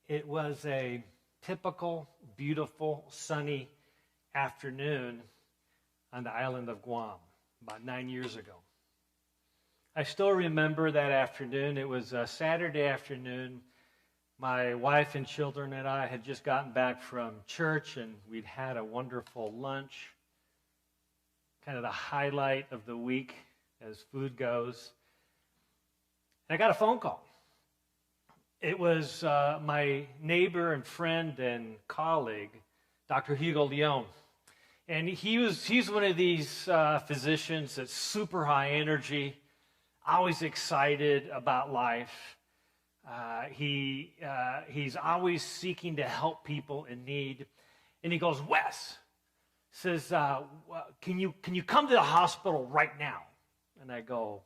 It was a typical, beautiful, sunny afternoon on the island of Guam about 9 years ago. I still remember that afternoon. It was a Saturday afternoon. My wife and children and I had just gotten back from church, and we'd had a wonderful lunch, kind of the highlight of the week as food goes. And I got a phone call. It was my neighbor and friend and colleague, Dr. Hugo Leon. And he's one of these physicians that's super high energy, always excited about life. He's always seeking to help people in need. And he goes, Wes, says, can you come to the hospital right now? And I go,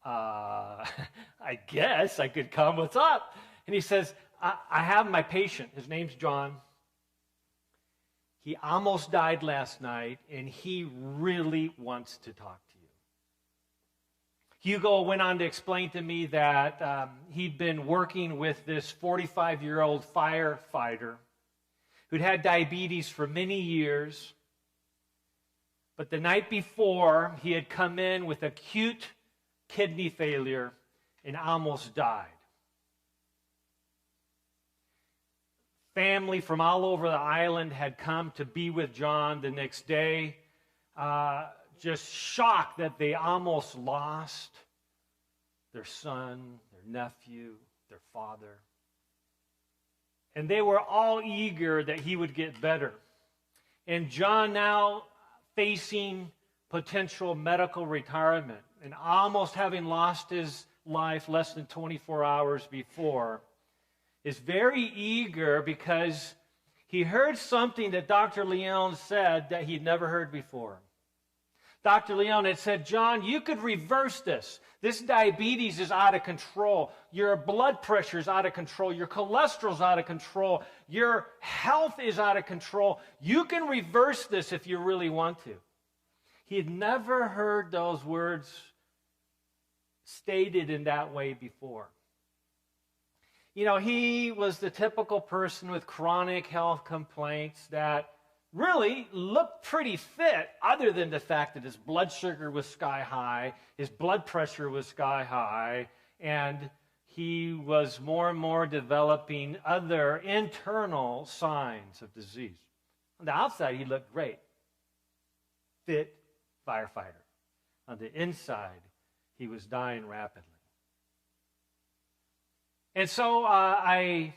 I guess I could come. What's up? And he says, I have my patient. His name's John. He almost died last night, and he really wants to talk to you. Hugo went on to explain to me that he'd been working with this 45-year-old firefighter who'd had diabetes for many years. But the night before, he had come in with acute kidney failure and almost died. Family from all over the island had come to be with John the next day, just shocked that they almost lost their son, their nephew, their father. And they were all eager that he would get better. And John, now facing potential medical retirement and almost having lost his life less than 24 hours before, is very eager because he heard something that Dr. Leon said that he'd never heard before. Dr. Leon had said, John, you could reverse this. This diabetes is out of control. Your blood pressure is out of control. Your cholesterol is out of control. Your health is out of control. You can reverse this if you really want to. He had never heard those words stated in that way before. You know, he was the typical person with chronic health complaints that really looked pretty fit, other than the fact that his blood sugar was sky high, his blood pressure was sky high, and he was more and more developing other internal signs of disease. On the outside, he looked great. Fit firefighter. On the inside, he was dying rapidly. And so I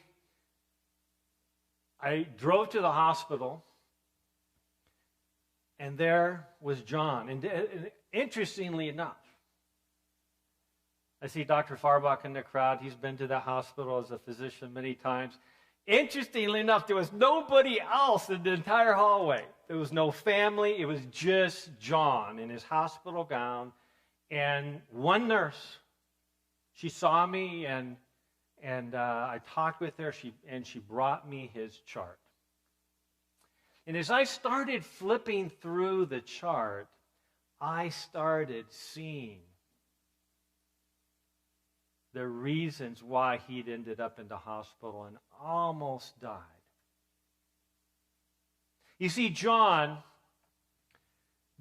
drove to the hospital, and there was John. And interestingly enough, I see Dr. Farbach in the crowd. He's been to the hospital as a physician many times. Interestingly enough, there was nobody else in the entire hallway. There was no family. It was just John in his hospital gown and one nurse. She saw me, and I talked with her, and she brought me his chart. And as I started flipping through the chart, I started seeing the reasons why he'd ended up in the hospital and almost died. You see, John,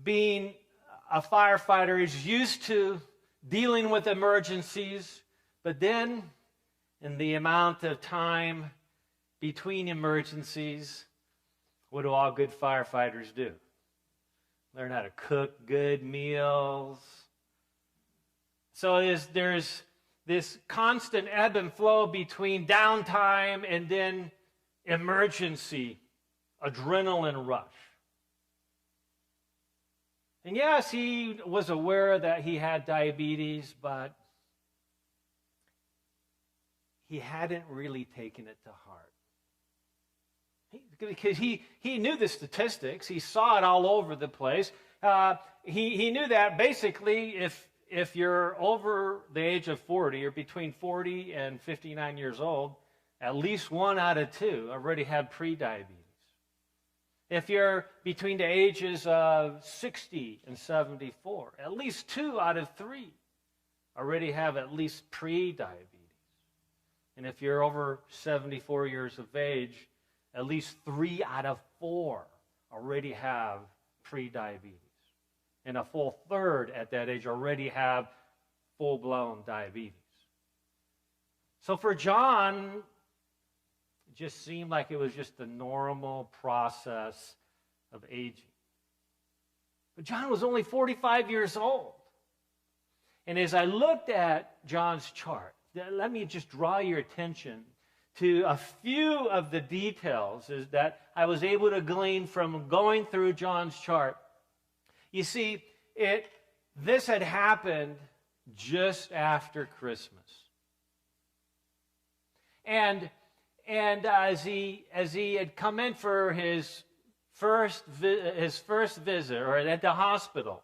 being a firefighter, is used to dealing with emergencies, but then in the amount of time between emergencies, what do all good firefighters do? Learn how to cook good meals. So there's this constant ebb and flow between downtime and then emergency, adrenaline rush. And yes, he was aware that he had diabetes, but he hadn't really taken it to heart. Because he knew the statistics. He saw it all over the place. He knew that basically if you're over the age of 40 or between 40 and 59 years old, at least 1 out of 2 already have prediabetes. If you're between the ages of 60 and 74, at least 2 out of 3 already have at least prediabetes. And if you're over 74 years of age, at least 3 out of 4 already have pre-diabetes. And a full third at that age already have full-blown diabetes. So for John, it just seemed like it was just the normal process of aging. But John was only 45 years old. And as I looked at John's chart, let me just draw your attention to a few of the details that I was able to glean from going through John's chart. You see, this had happened just after Christmas. And as he had come in for his first visit, or at the hospital,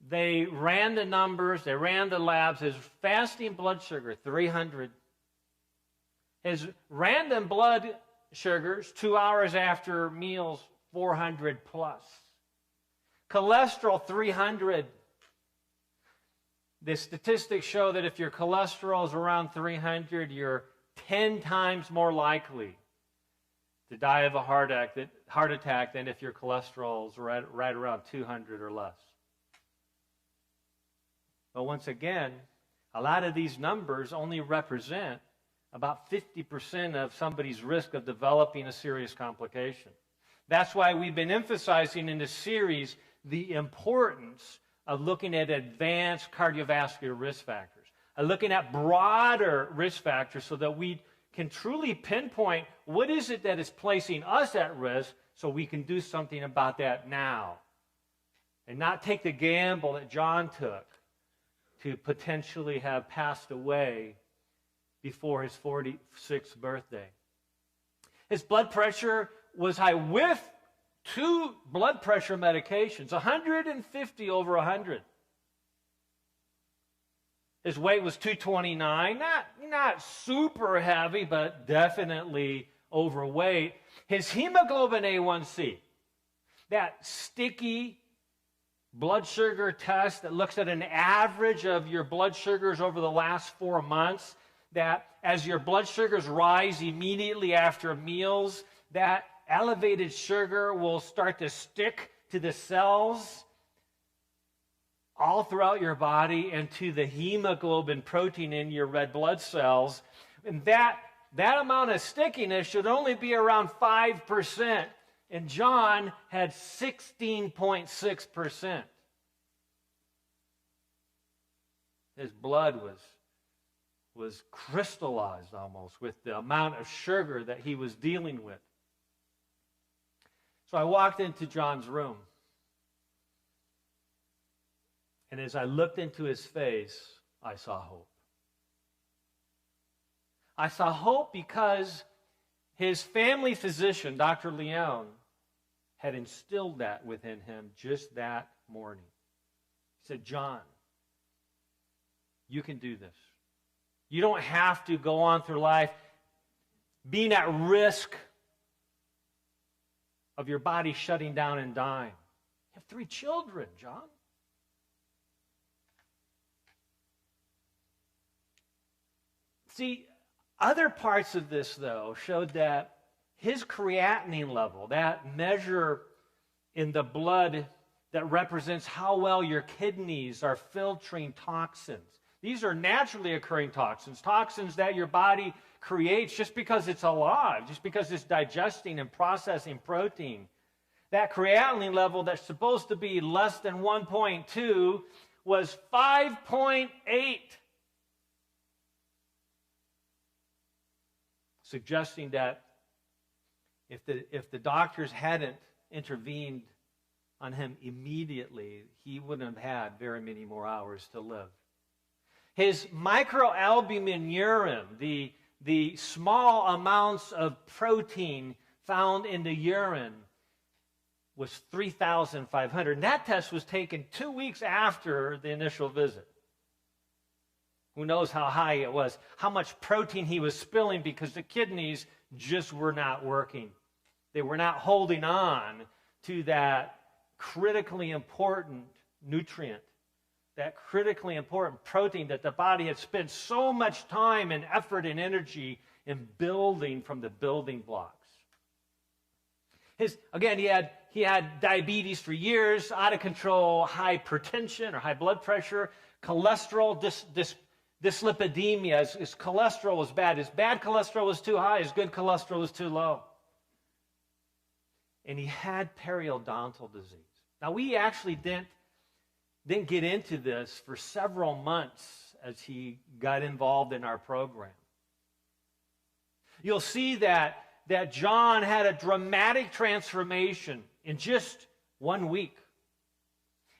they ran the numbers, they ran the labs. His fasting blood sugar, 300. His random blood sugars, 2 hours after meals, 400 plus. Cholesterol, 300. The statistics show that if your cholesterol is around 300, you're 10 times more likely to die of a heart attack than if your cholesterol is right around 200 or less. But once again, a lot of these numbers only represent about 50% of somebody's risk of developing a serious complication. That's why we've been emphasizing in this series the importance of looking at advanced cardiovascular risk factors, looking at broader risk factors so that we can truly pinpoint what is it that is placing us at risk so we can do something about that now and not take the gamble that John took to potentially have passed away before his 46th birthday. His blood pressure was high with 2 blood pressure medications, 150 over 100. His weight was 229, not super heavy, but definitely overweight. His hemoglobin A1C, that sticky blood sugar test that looks at an average of your blood sugars over the last 4 months, that as your blood sugars rise immediately after meals, that elevated sugar will start to stick to the cells all throughout your body and to the hemoglobin protein in your red blood cells. And that amount of stickiness should only be around 5%. And John had 16.6%. His blood was crystallized almost with the amount of sugar that he was dealing with. So I walked into John's room. And as I looked into his face, I saw hope. I saw hope because his family physician, Dr. Leon, had instilled that within him just that morning. He said, John, you can do this. You don't have to go on through life being at risk of your body shutting down and dying. You have 3 children, John. See, other parts of this, though, showed that his creatinine level, that measure in the blood that represents how well your kidneys are filtering toxins. These are naturally occurring toxins that your body creates just because it's alive, just because it's digesting and processing protein. That creatinine level that's supposed to be less than 1.2 was 5.8. Suggesting that if the doctors hadn't intervened on him immediately, he wouldn't have had very many more hours to live. His microalbumin urine, the small amounts of protein found in the urine, was 3,500. And that test was taken 2 weeks after the initial visit. Who knows how high it was, how much protein he was spilling because the kidneys just were not working. They were not holding on to that critically important nutrient that critically important protein that the body had spent so much time and effort and energy in building from the building blocks. Again, he had diabetes for years, out of control hypertension or high blood pressure, cholesterol, dyslipidemia. His cholesterol was bad. His bad cholesterol was too high. His good cholesterol was too low. And he had periodontal disease. Now, we actually didn't get into this for several months as he got involved in our program. You'll see that John had a dramatic transformation in just 1 week.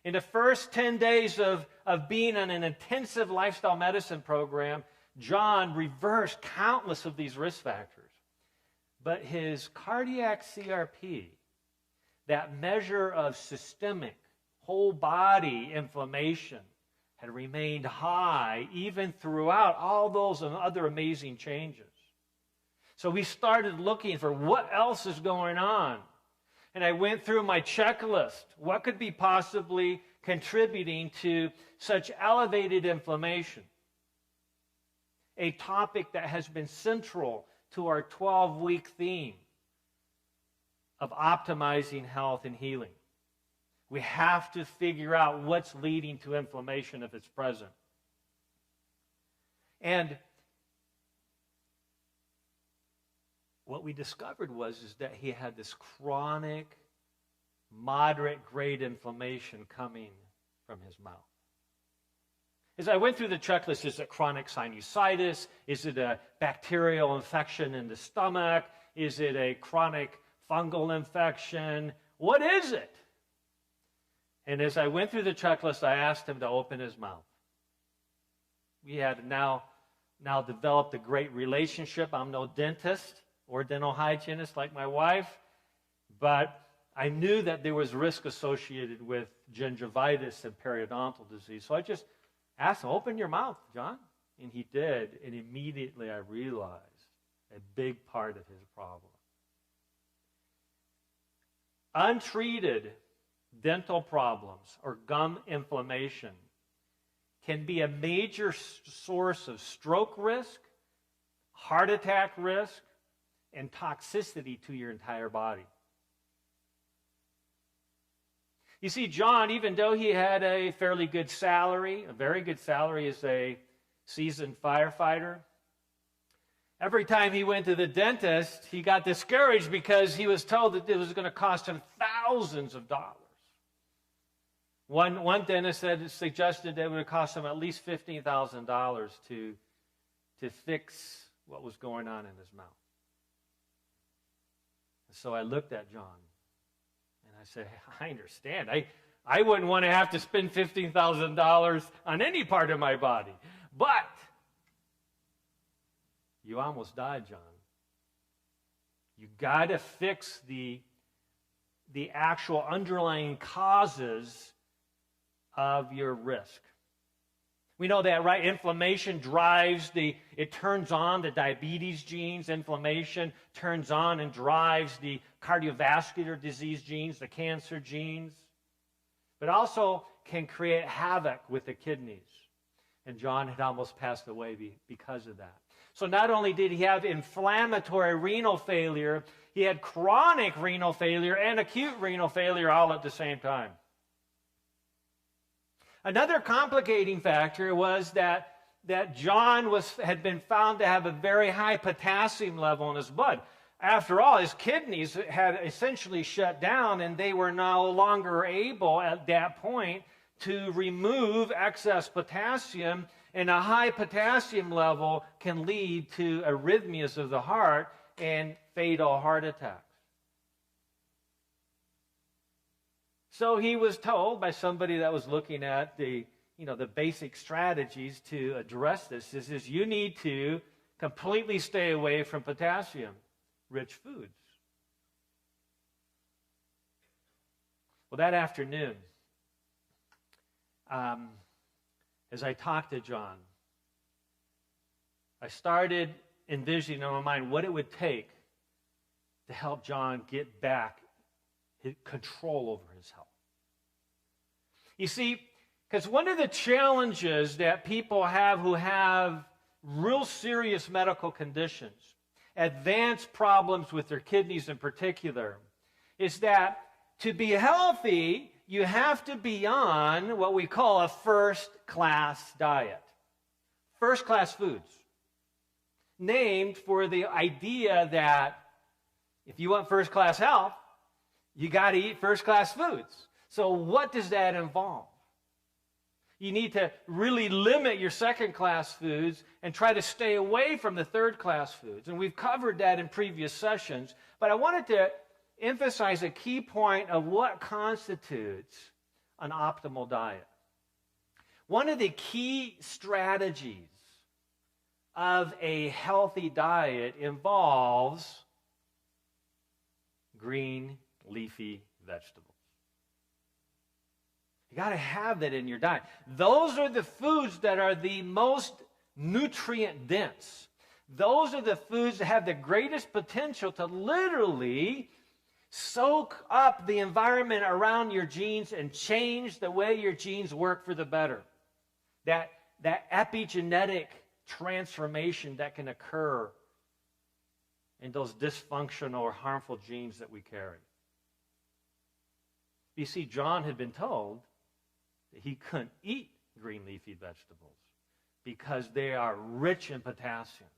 In the first 10 days of being on an intensive lifestyle medicine program, John reversed countless of these risk factors. But his cardiac CRP, that measure of systemic, whole body inflammation, had remained high even throughout all those other amazing changes. So we started looking for what else is going on. And I went through my checklist. What could be possibly contributing to such elevated inflammation? A topic that has been central to our 12-week theme of optimizing health and healing. We have to figure out what's leading to inflammation if it's present. And what we discovered is that he had this chronic, moderate-grade inflammation coming from his mouth. As I went through the checklist, is it chronic sinusitis? Is it a bacterial infection in the stomach? Is it a chronic fungal infection? What is it? And as I went through the checklist, I asked him to open his mouth. We had now developed a great relationship. I'm no dentist or dental hygienist like my wife, but I knew that there was risk associated with gingivitis and periodontal disease. So I just asked him, open your mouth, John. And he did, and immediately I realized a big part of his problem. Untreated dental problems or gum inflammation can be a major source of stroke risk, heart attack risk, and toxicity to your entire body. You see, John, even though he had a fairly good salary, a very good salary as a seasoned firefighter, every time he went to the dentist, he got discouraged because he was told that it was going to cost him thousands of dollars. One dentist suggested that it would cost him at least $15,000 to fix what was going on in his mouth. And so I looked at John and I said, I understand. I wouldn't want to have to spend $15,000 on any part of my body. But you almost died, John. You got to fix the actual underlying causes of your risk. We know that, right? Inflammation it turns on the diabetes genes. Inflammation turns on and drives the cardiovascular disease genes, the cancer genes. But also can create havoc with the kidneys. And John had almost passed away because of that. So not only did he have inflammatory renal failure, he had chronic renal failure and acute renal failure all at the same time. Another complicating factor was that John had been found to have a very high potassium level in his blood. After all, his kidneys had essentially shut down, and they were no longer able at that point to remove excess potassium, and a high potassium level can lead to arrhythmias of the heart and fatal heart attacks. So he was told by somebody that was looking at the basic strategies to address this is you need to completely stay away from potassium-rich foods. Well, that afternoon, as I talked to John, I started envisioning in my mind what it would take to help John get back control over his health. You see, Because one of the challenges that people have who have real serious medical conditions, advanced problems with their kidneys in particular, is that to be healthy, you have to be on what we call a first-class diet. First-class foods. Named for the idea that if you want first-class health, you got to eat first-class foods. So what does that involve? You need to really limit your second-class foods and try to stay away from the third-class foods. And we've covered that in previous sessions. But I wanted to emphasize a key point of what constitutes an optimal diet. One of the key strategies of a healthy diet involves green, leafy vegetables. You got to have that in your diet. Those are the foods that are the most nutrient dense. Those are the foods that have the greatest potential to literally soak up the environment around your genes and change the way your genes work for the better. That epigenetic transformation that can occur in those dysfunctional or harmful genes that we carry. You see, John had been told that he couldn't eat green leafy vegetables because they are rich in potassium.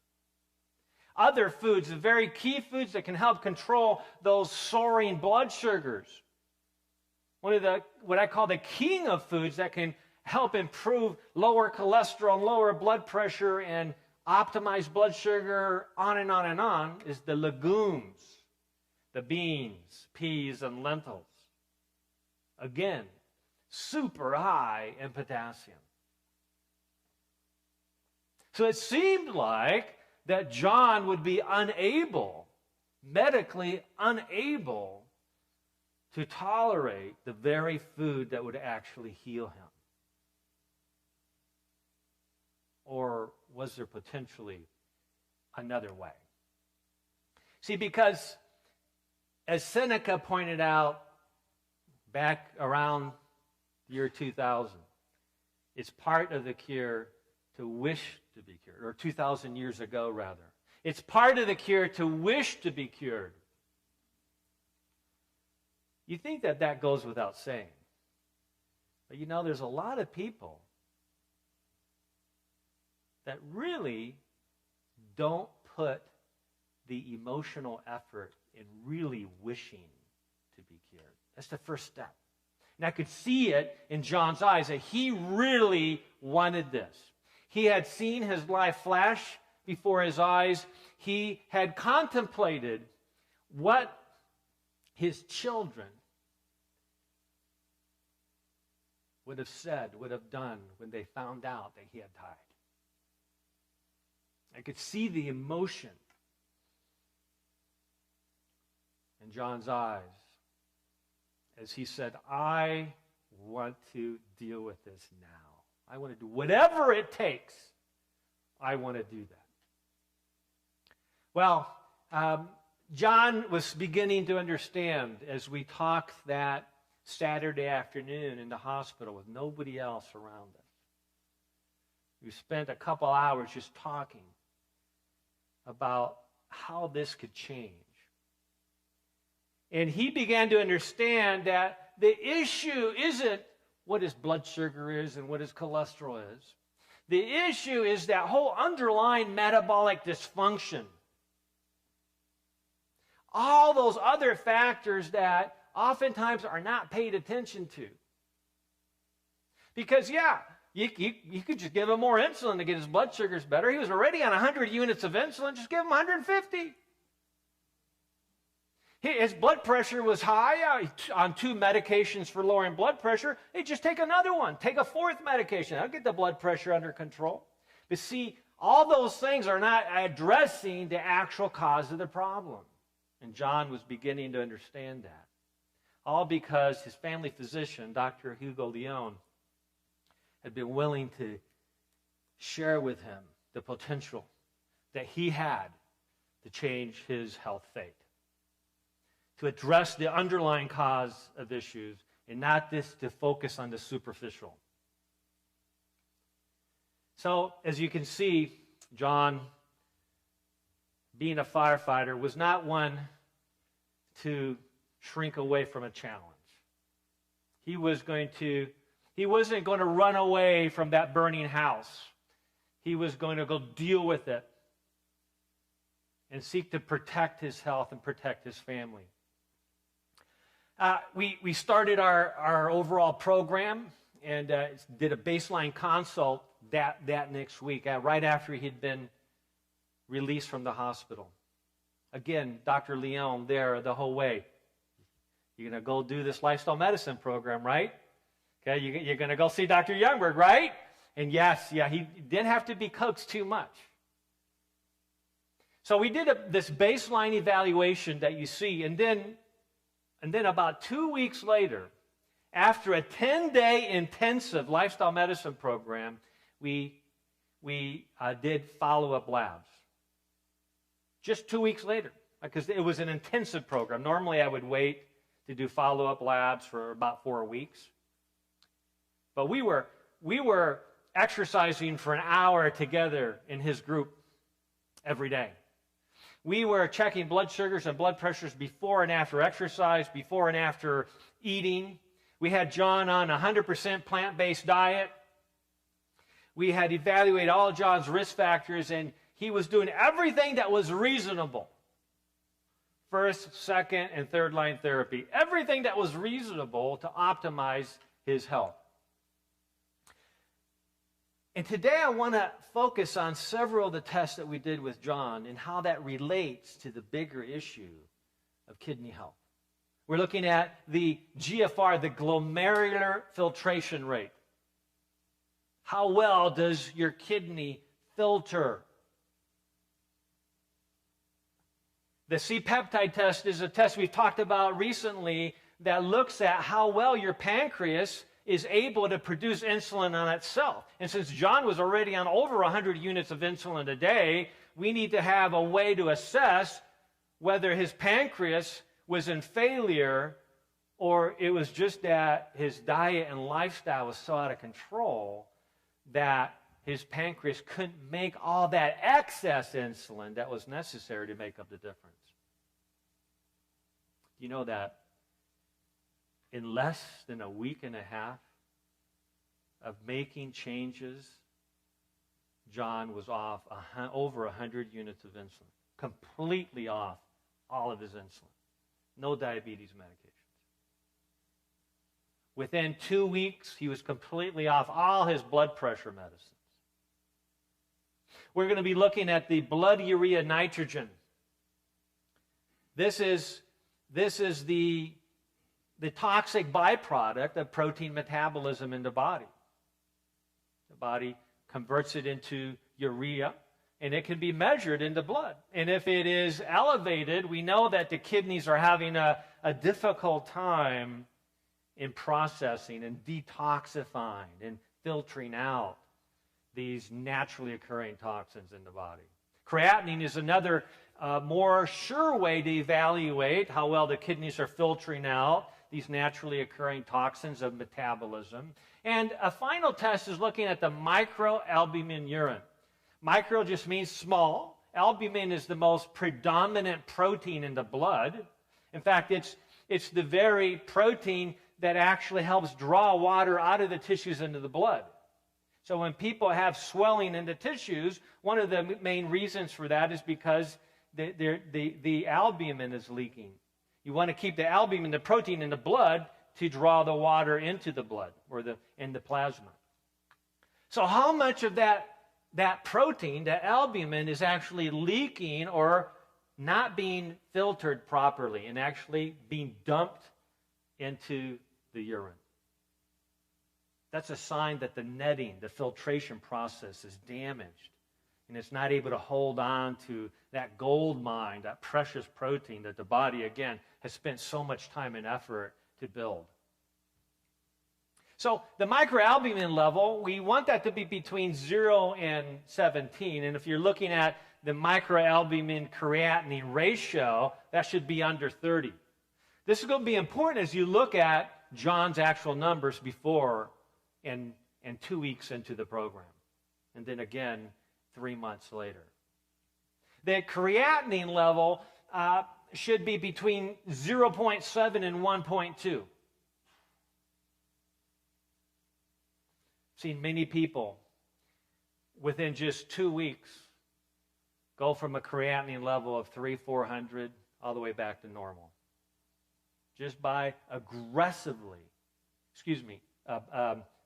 Other foods, the very key foods that can help control those soaring blood sugars. One of the, what I call the king of foods that can help improve lower cholesterol, lower blood pressure, and optimize blood sugar, on and on and on, is the legumes, the beans, peas, and lentils. Again, super high in potassium. So it seemed like that John would be unable, medically unable, to tolerate the very food that would actually heal him. Or was there potentially another way? See, because as Seneca pointed out back around the year 2000, it's part of the cure to wish to be cured, or 2,000 years ago, rather. It's part of the cure to wish to be cured. You think that that goes without saying. But you know, there's a lot of people that really don't put the emotional effort in really wishing to be cured. That's the first step. And I could see it in John's eyes that he really wanted this. He had seen his life flash before his eyes. He had contemplated what his children would have said, would have done when they found out that he had died. I could see the emotion in John's eyes as he said, I want to deal with this now. I want to do whatever it takes. I want to do that. Well, John was beginning to understand as we talked that Saturday afternoon in the hospital with nobody else around us. We spent a couple hours just talking about how this could change. And he began to understand that the issue isn't what his blood sugar is and what his cholesterol is. The issue is that whole underlying metabolic dysfunction. All those other factors that oftentimes are not paid attention to. Because, yeah, you could just give him more insulin to get his blood sugars better. He was already on 100 units of insulin. Just give him 150. His blood pressure was high on 2 medications for lowering blood pressure. Hey, just take another one. Take a 4th medication. That'll get the blood pressure under control. But see, all those things are not addressing the actual cause of the problem. And John was beginning to understand that. All because his family physician, Dr. Hugo Leon, had been willing to share with him the potential that he had to change his health fate, to address the underlying cause of issues and not just to focus on the superficial. So, as you can see, John, being a firefighter, was not one to shrink away from a challenge. He wasn't going to run away from that burning house. He was going to go deal with it and seek to protect his health and protect his family. We started our overall program and did a baseline consult that next week, right after he'd been released from the hospital. Again, Dr. Leon there the whole way. You're going to go do this lifestyle medicine program, right? Okay, you're going to go see Dr. WYoungberg, right? And he didn't have to be coaxed too much. So we did this baseline evaluation that you see, and then about 2 weeks later, after a 10-day intensive lifestyle medicine program, we did follow-up labs. Just 2 weeks later, because it was an intensive program. Normally I would wait to do follow-up labs for about 4 weeks. But we were exercising for an hour together in his group every day. We were checking blood sugars and blood pressures before and after exercise, before and after eating. We had John on a 100% plant-based diet. We had evaluated all of John's risk factors, and he was doing everything that was reasonable. First, second, and third line therapy. Everything that was reasonable to optimize his health. And today I want to focus on several of the tests that we did with John and how that relates to the bigger issue of kidney health. We're looking at the GFR, the glomerular filtration rate. How well does your kidney filter? The C-peptide test is a test we've talked about recently that looks at how well your pancreas is able to produce insulin on itself. And since John was already on over 100 units of insulin a day, we need to have a way to assess whether his pancreas was in failure or it was just that his diet and lifestyle was so out of control that his pancreas couldn't make all that excess insulin that was necessary to make up the difference. You know that in less than a week and a half of making changes, John was off over 100 units of insulin, completely off all of his insulin. No diabetes medications. Within 2 weeks, he was completely off all his blood pressure medicines. We're going to be looking at the blood urea nitrogen. This is the toxic byproduct of protein metabolism in the body. The body converts it into urea, and it can be measured in the blood. And if it is elevated, we know that the kidneys are having a difficult time in processing and detoxifying and filtering out these naturally occurring toxins in the body. Creatinine is another more sure way to evaluate how well the kidneys are filtering out these naturally occurring toxins of metabolism. And a final test is looking at the microalbumin urine. Micro just means small. Albumin is the most predominant protein in the blood. In fact, it's the very protein that actually helps draw water out of the tissues into the blood. So when people have swelling in the tissues, one of the main reasons for that is because the albumin is leaking. You want to keep the albumin, the protein in the blood, to draw the water into the blood or in the plasma. So how much of that protein, that albumin, is actually leaking or not being filtered properly and actually being dumped into the urine? That's a sign that the netting, the filtration process is damaged, and it's not able to hold on to that gold mine, that precious protein that the body, again, has spent so much time and effort to build. So the microalbumin level, we want that to be between 0 and 17, and if you're looking at the microalbumin creatinine ratio, that should be under 30. This is going to be important as you look at John's actual numbers before and 2 weeks into the program. and then again 3 months later. The creatinine level should be between 0.7 and 1.2. I've seen many people within just 2 weeks go from a creatinine level of 300-400 all the way back to normal. Just by aggressively,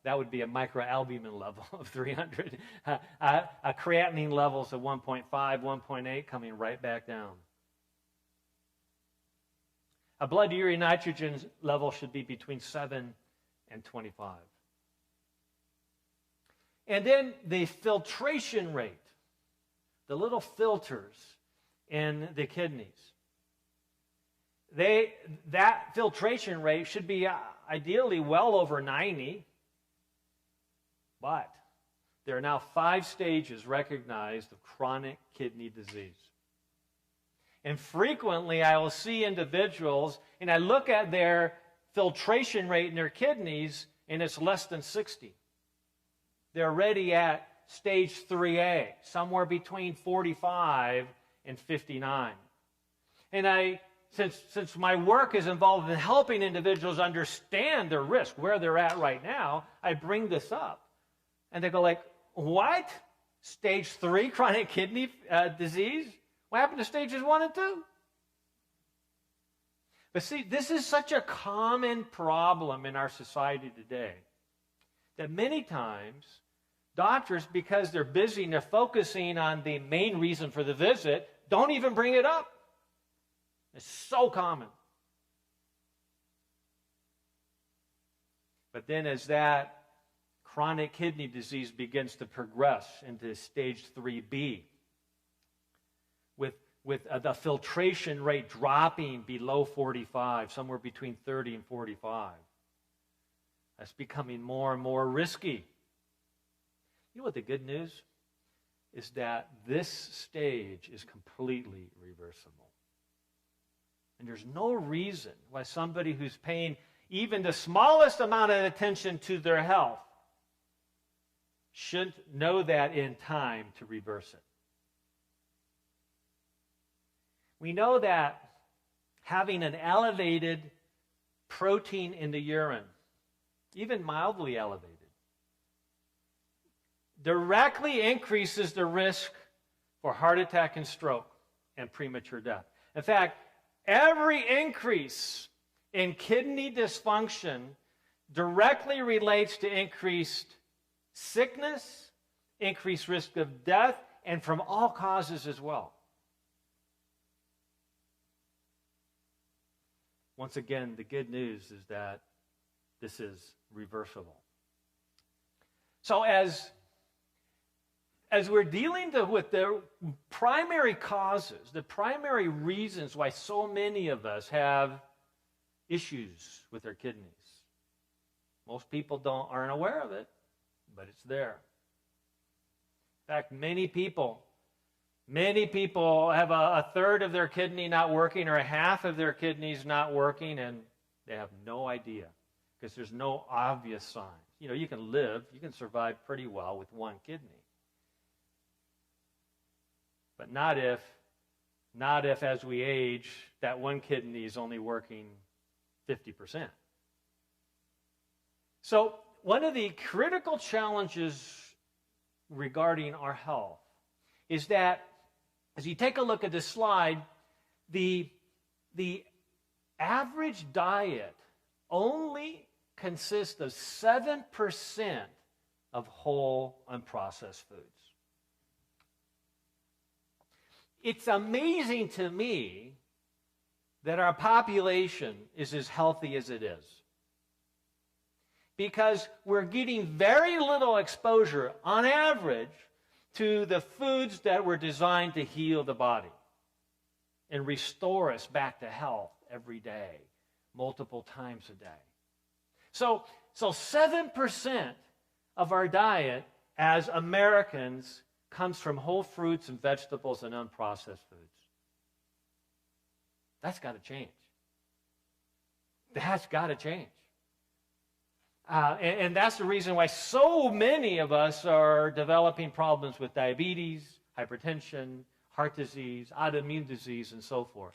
that would be a microalbumin level of 300. A creatinine levels of 1.5, 1.8 coming right back down. A blood urea nitrogen level should be between 7 and 25. And then the filtration rate, the little filters in the kidneys. That filtration rate should be ideally well over 90, but there are now 5 stages recognized of chronic kidney disease. And frequently I will see individuals, and I look at their filtration rate in their kidneys, and it's less than 60. They're already at stage 3A, somewhere between 45 and 59. And since my work is involved in helping individuals understand their risk, where they're at right now, I bring this up. And they go like, what? Stage 3 chronic kidney disease? What happened to stages 1 and 2? But see, this is such a common problem in our society today that many times doctors, because they're busy and they're focusing on the main reason for the visit, don't even bring it up. It's so common. But then as that chronic kidney disease begins to progress into stage 3B, with the filtration rate dropping below 45, somewhere between 30 and 45, that's becoming more and more risky. You know what the good news is? That this stage is completely reversible. And there's no reason why somebody who's paying even the smallest amount of attention to their health shouldn't know that in time to reverse it. We know that having an elevated protein in the urine, even mildly elevated, directly increases the risk for heart attack and stroke and premature death. In fact, every increase in kidney dysfunction directly relates to increased sickness, increased risk of death, and from all causes as well. Once again, the good news is that this is reversible. So as we're dealing with the primary causes, the primary reasons why so many of us have issues with their kidneys, most people aren't aware of it, but it's there. In fact, many people have a third of their kidney not working or a half of their kidneys not working, and they have no idea because there's no obvious signs. You know, you can survive pretty well with one kidney. But not if as we age, that one kidney is only working 50%. So one of the critical challenges regarding our health is that, as you take a look at this slide, the average diet only consists of 7% of whole unprocessed foods. It's amazing to me that our population is as healthy as it is, because we're getting very little exposure on average to the foods that were designed to heal the body and restore us back to health every day, multiple times a day. So 7% of our diet as Americans comes from whole fruits and vegetables and unprocessed foods. That's got to change. That's got to change. And that's the reason why so many of us are developing problems with diabetes, hypertension, heart disease, autoimmune disease, and so forth.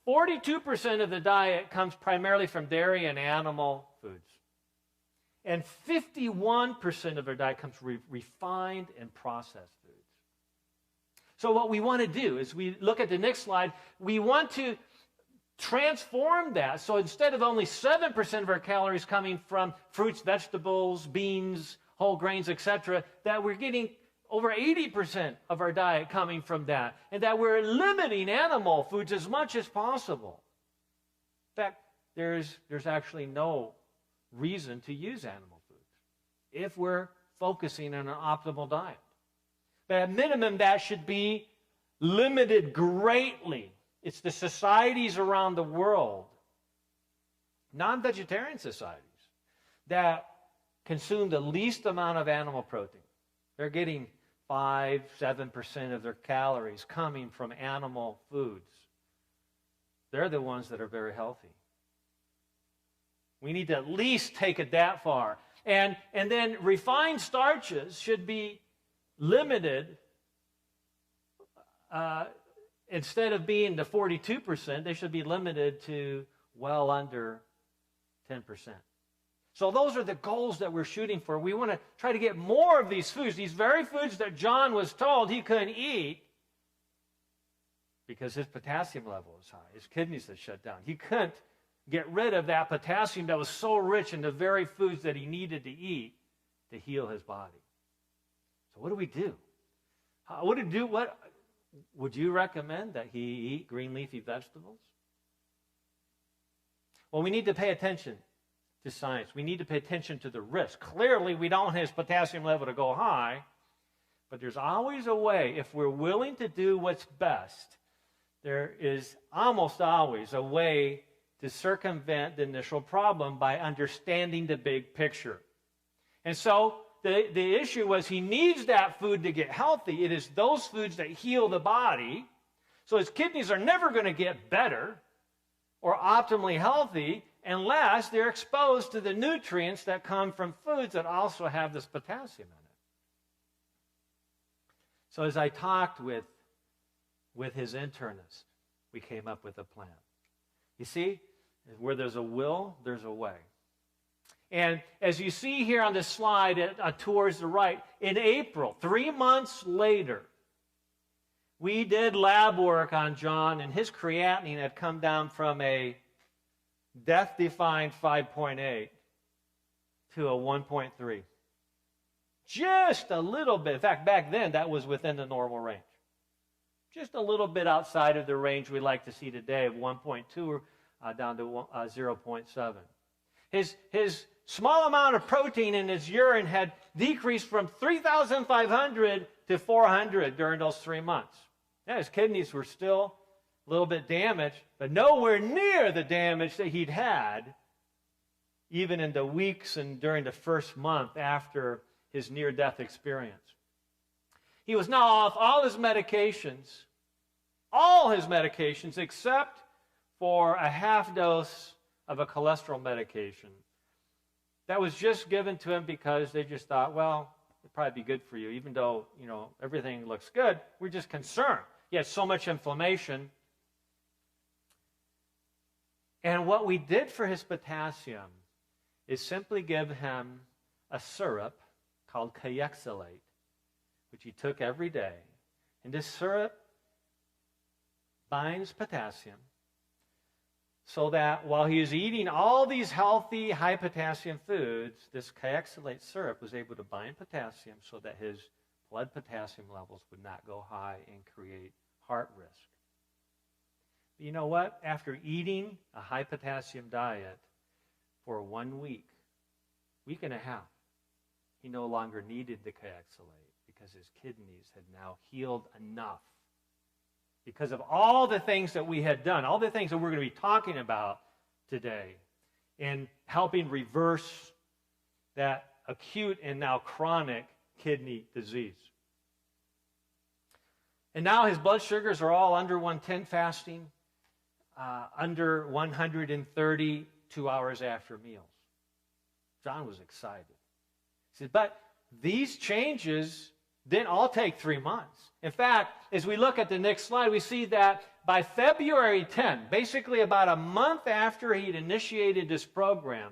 42% of the diet comes primarily from dairy and animal foods. And 51% of our diet comes from refined and processed foods. So what we want to do is we look at the next slide. We want to transform that. So instead of only 7% of our calories coming from fruits, vegetables, beans, whole grains, etc., that we're getting over 80% of our diet coming from that, and that we're limiting animal foods as much as possible. In fact, there's actually no reason to use animal foods if we're focusing on an optimal diet. But at minimum, that should be limited greatly. It's the societies around the world, non-vegetarian societies, that consume the least amount of animal protein. They're getting 5-7% of their calories coming from animal foods. They're the ones that are very healthy. We need to at least take it that far. And then refined starches should be limited. Instead of being the 42%, they should be limited to well under 10%. So those are the goals that we're shooting for. We want to try to get more of these foods, these very foods that John was told he couldn't eat because his potassium level was high. His kidneys had shut down. He couldn't get rid of that potassium that was so rich in the very foods that he needed to eat to heal his body. So what do we do? What would you recommend that he eat green leafy vegetables? Well, we need to pay attention to science. We need to pay attention to the risk. Clearly, we don't want his potassium level to go high, but there's always a way. If we're willing to do what's best, there is almost always a way to circumvent the initial problem by understanding the big picture. And so the issue was he needs that food to get healthy. It is those foods that heal the body. So his kidneys are never going to get better or optimally healthy unless they're exposed to the nutrients that come from foods that also have this potassium in it. So as I talked with his internist, we came up with a plan. You see, where there's a will, there's a way. And as you see here on this slide towards the right, in April, 3 months later, we did lab work on John, and his creatinine had come down from a death-defying 5.8 to a 1.3. Just a little bit. In fact, back then, that was within the normal range. Just a little bit outside of the range we like to see today of 1.2 down to 0.7. His small amount of protein in his urine had decreased from 3,500 to 400 during those 3 months. Yeah, his kidneys were still a little bit damaged, but nowhere near the damage that he'd had even in the weeks and during the first month after his near-death experience. He was now off all his medications except for a half dose of a cholesterol medication that was just given to him because they just thought, well, it'd probably be good for you, even though, everything looks good. We're just concerned. He had so much inflammation. And what we did for his potassium is simply give him a syrup called Kayexalate, which he took every day. And this syrup binds potassium so that while he was eating all these healthy, high-potassium foods, this Kayexalate syrup was able to bind potassium so that his blood potassium levels would not go high and create heart risk. But you know what? After eating a high-potassium diet for 1 week and a half, he no longer needed the Kayexalate because his kidneys had now healed enough. Because of all the things that we had done, all the things that we're going to be talking about today in helping reverse that acute and now chronic kidney disease. And now his blood sugars are all under 110 fasting, under 130 2 hours after meals. John was excited. He said, but these changes didn't all take 3 months. In fact, as we look at the next slide, we see that by February 10, basically about a month after he'd initiated this program,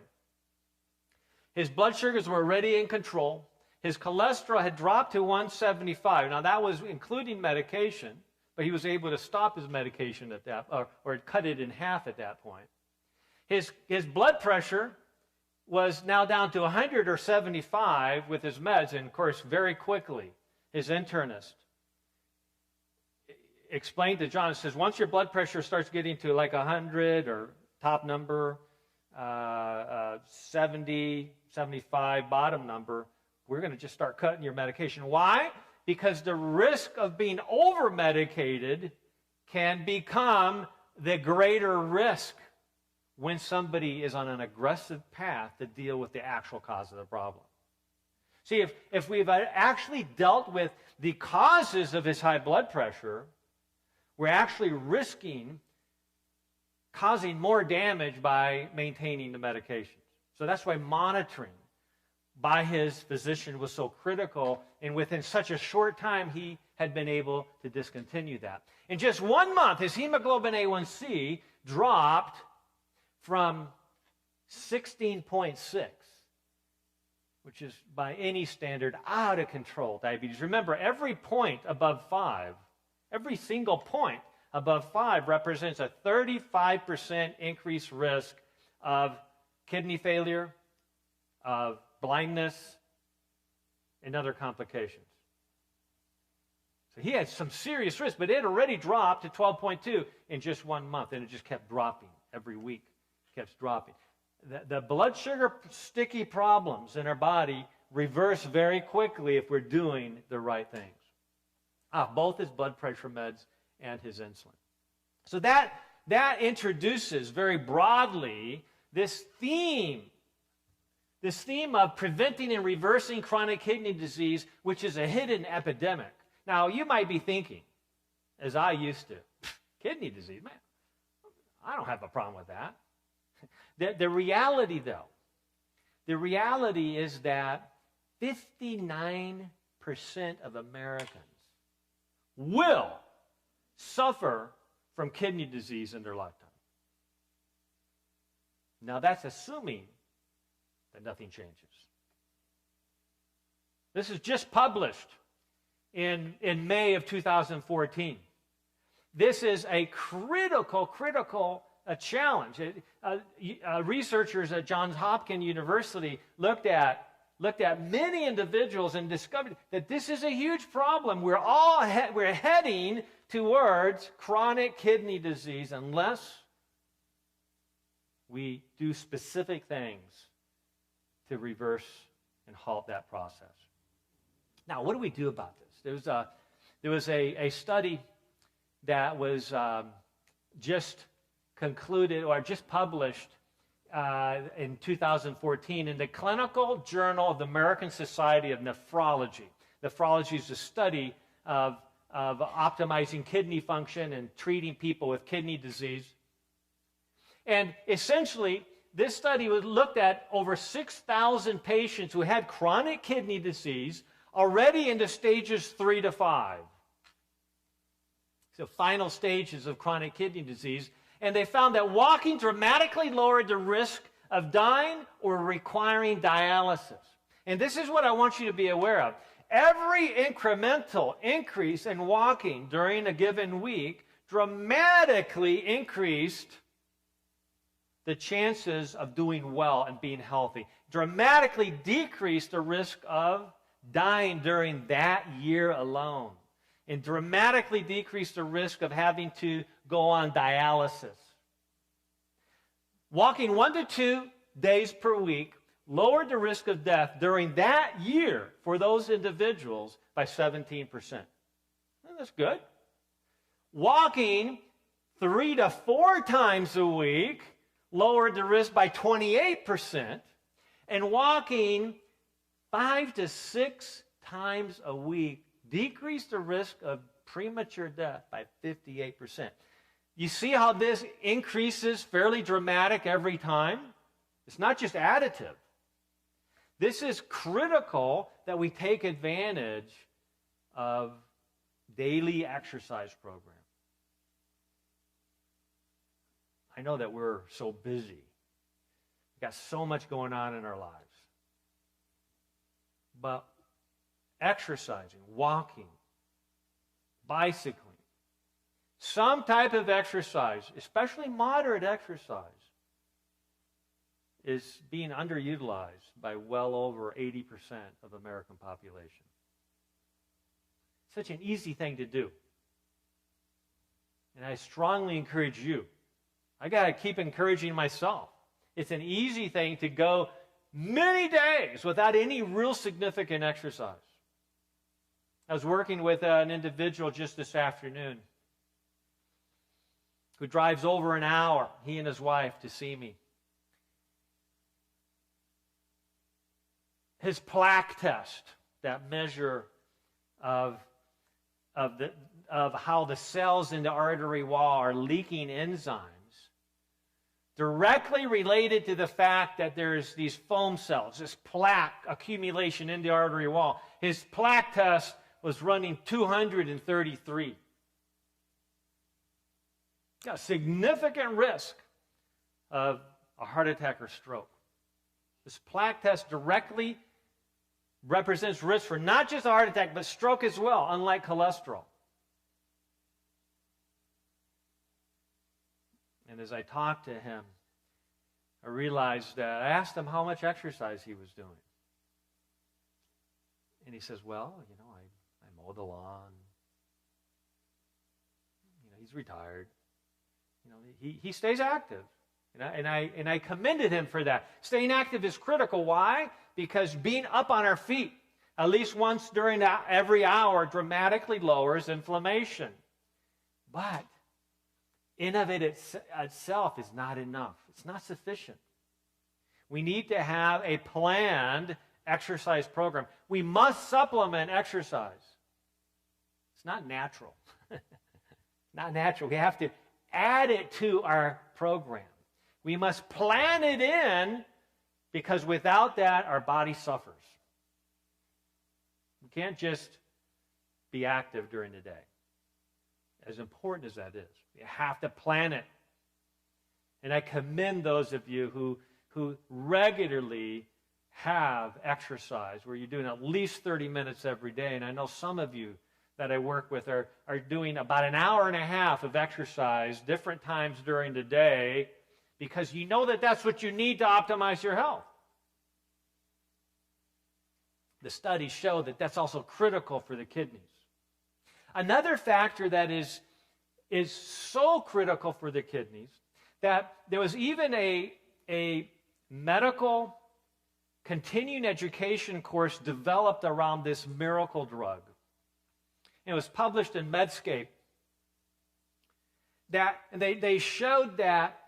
his blood sugars were already in control. His cholesterol had dropped to 175. Now, that was including medication, but he was able to stop his medication at that, or cut it in half at that point. His blood pressure was now down to 100 or 75 with his meds, and of course, very quickly, his internist explained to John, says, once your blood pressure starts getting to like 100 or top number, 70, 75 bottom number, we're going to just start cutting your medication. Why? Because the risk of being over-medicated can become the greater risk when somebody is on an aggressive path to deal with the actual cause of the problem. See, if we've actually dealt with the causes of his high blood pressure, we're actually risking causing more damage by maintaining the medications. So that's why monitoring by his physician was so critical, and within such a short time, he had been able to discontinue that. In just 1 month, his hemoglobin A1C dropped from 16.6, which is by any standard out of control diabetes. Remember, every point above 5, every single point above 5 represents a 35% increased risk of kidney failure, of blindness, and other complications. So he had some serious risk, but it had already dropped to 12.2 in just 1 month, and it just kept dropping every week. It kept dropping. The blood sugar sticky problems in our body reverse very quickly if we're doing the right things. Both his blood pressure meds and his insulin. So that introduces very broadly this theme of preventing and reversing chronic kidney disease, which is a hidden epidemic. Now, you might be thinking, as I used to, kidney disease, man, I don't have a problem with that. The reality, though, the reality is that 59% of Americans will suffer from kidney disease in their lifetime. Now, that's assuming that nothing changes. This is just published in May of 2014. This is a critical challenge. Researchers at Johns Hopkins University looked at many individuals and discovered that this is a huge problem. We're heading towards chronic kidney disease unless we do specific things to reverse and halt that process. Now, what do we do about this? There was a study that was just concluded or just published in 2014 in the Clinical Journal of the American Society of Nephrology. Nephrology is a study of optimizing kidney function and treating people with kidney disease. And essentially, this study looked at over 6,000 patients who had chronic kidney disease already into stages 3 to 5. So final stages of chronic kidney disease. And they found that walking dramatically lowered the risk of dying or requiring dialysis. And this is what I want you to be aware of. Every incremental increase in walking during a given week dramatically increased the chances of doing well and being healthy. Dramatically decreased the risk of dying during that year alone. And dramatically decreased the risk of having to go on dialysis. Walking 1 to 2 days per week lowered the risk of death during that year for those individuals by 17%. That's good. Walking 3 to 4 times a week lowered the risk by 28%, and walking 5 to 6 times a week decreased the risk of premature death by 58%. You see how this increases fairly dramatic every time? It's not just additive. This is critical that we take advantage of daily exercise program. I know that we're so busy. We've got so much going on in our lives. But exercising, walking, bicycling, some type of exercise, especially moderate exercise, is being underutilized by well over 80% of the American population. Such an easy thing to do. And I strongly encourage you. I got to keep encouraging myself. It's an easy thing to go many days without any real significant exercise. I was working with an individual just this afternoon who drives over an hour, he and his wife, to see me. His plaque test, that measure of how the cells in the artery wall are leaking enzymes, directly related to the fact that there's these foam cells, this plaque accumulation in the artery wall. His plaque test was running 233. Got a significant risk of a heart attack or stroke. This plaque test directly represents risk for not just a heart attack, but stroke as well, unlike cholesterol. And as I talked to him, I realized that I asked him how much exercise he was doing. And he says, well, I mow the lawn. He's retired. He stays active. And I commended him for that. Staying active is critical. Why? Because being up on our feet at least once during every hour dramatically lowers inflammation. But in of it itself is not enough. It's not sufficient. We need to have a planned exercise program. We must supplement exercise. It's not natural. Not natural. We have to add it to our program. We must plan it in, because without that, our body suffers. We can't just be active during the day. As important as that is, we have to plan it. And I commend those of you who regularly have exercise, where you're doing at least 30 minutes every day. And I know some of you that I work with are doing about an hour and a half of exercise different times during the day, because you know that that's what you need to optimize your health. The studies show that that's also critical for the kidneys. Another factor that is so critical for the kidneys, that there was even a medical continuing education course developed around this miracle drug. It was published in Medscape. That they showed that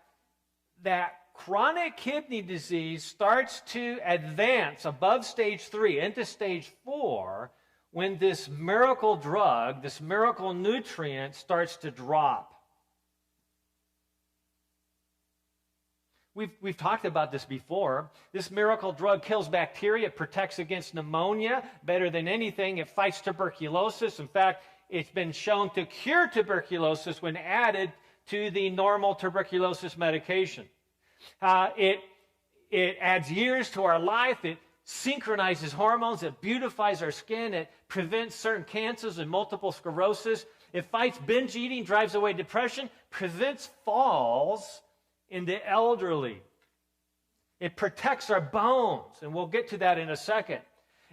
chronic kidney disease starts to advance above stage 3 into stage 4 when this miracle drug, this miracle nutrient, starts to drop. We've talked about this before. This miracle drug kills bacteria. It protects against pneumonia better than anything. It fights tuberculosis. In fact, it's been shown to cure tuberculosis when added to the normal tuberculosis medication. It adds years to our life. It synchronizes hormones. It beautifies our skin. It prevents certain cancers and multiple sclerosis. It fights binge eating, drives away depression, prevents falls in the elderly. It protects our bones, and we'll get to that in a second.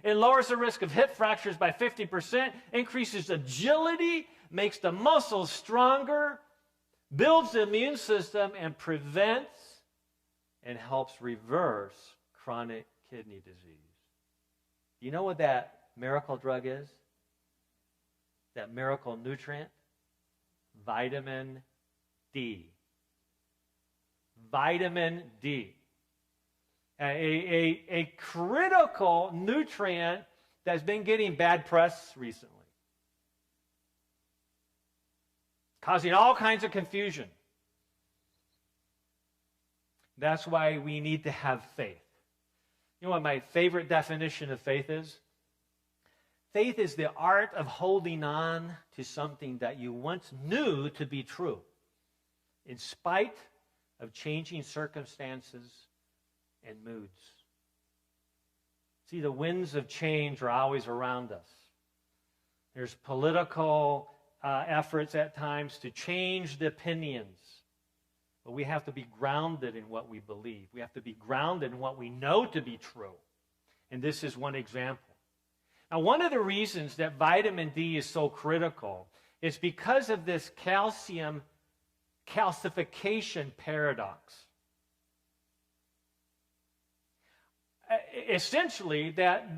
It lowers the risk of hip fractures by 50%, increases agility, makes the muscles stronger, builds the immune system, and prevents and helps reverse chronic kidney disease. Do you know what that miracle drug is? That miracle nutrient? Vitamin D. Vitamin D. A critical nutrient that's been getting bad press recently, causing all kinds of confusion. That's why we need to have faith. You know what my favorite definition of faith is? Faith is the art of holding on to something that you once knew to be true, in spite of changing circumstances and moods. See, the winds of change are always around us. There's political efforts at times to change the opinions. But we have to be grounded in what we believe. We have to be grounded in what we know to be true. And this is one example. Now, one of the reasons that vitamin D is so critical is because of this calcium calcification paradox. Essentially, that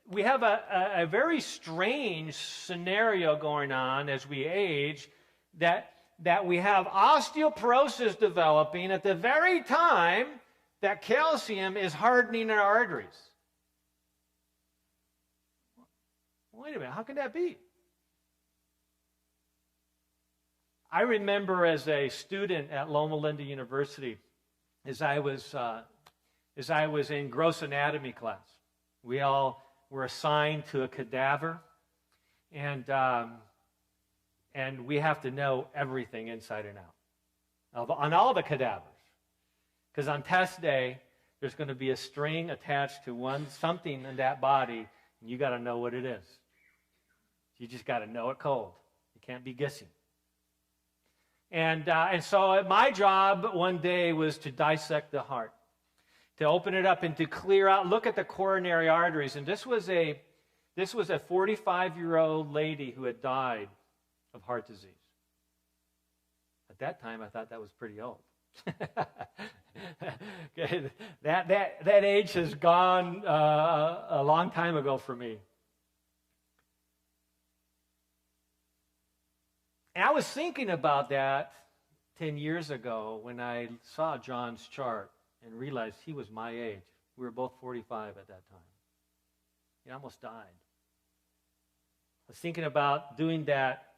we have a very strange scenario going on as we age, that we have osteoporosis developing at the very time that calcium is hardening our arteries. Wait a minute, how can that be? I remember as a student at Loma Linda University, as I was in gross anatomy class, we all were assigned to a cadaver, and we have to know everything inside and out on all the cadavers. Because on test day, there's going to be a string attached to something in that body, and you got to know what it is. You just got to know it cold. You can't be guessing. And so my job one day was to dissect the heart, to open it up and to clear out, look at the coronary arteries. And this was a 45-year-old lady who had died of heart disease. At that time, I thought that was pretty old. Okay, that age has gone a long time ago for me. And I was thinking about that 10 years ago when I saw John's chart and realized he was my age. We were both 45 at that time. He almost died. I was thinking about doing that,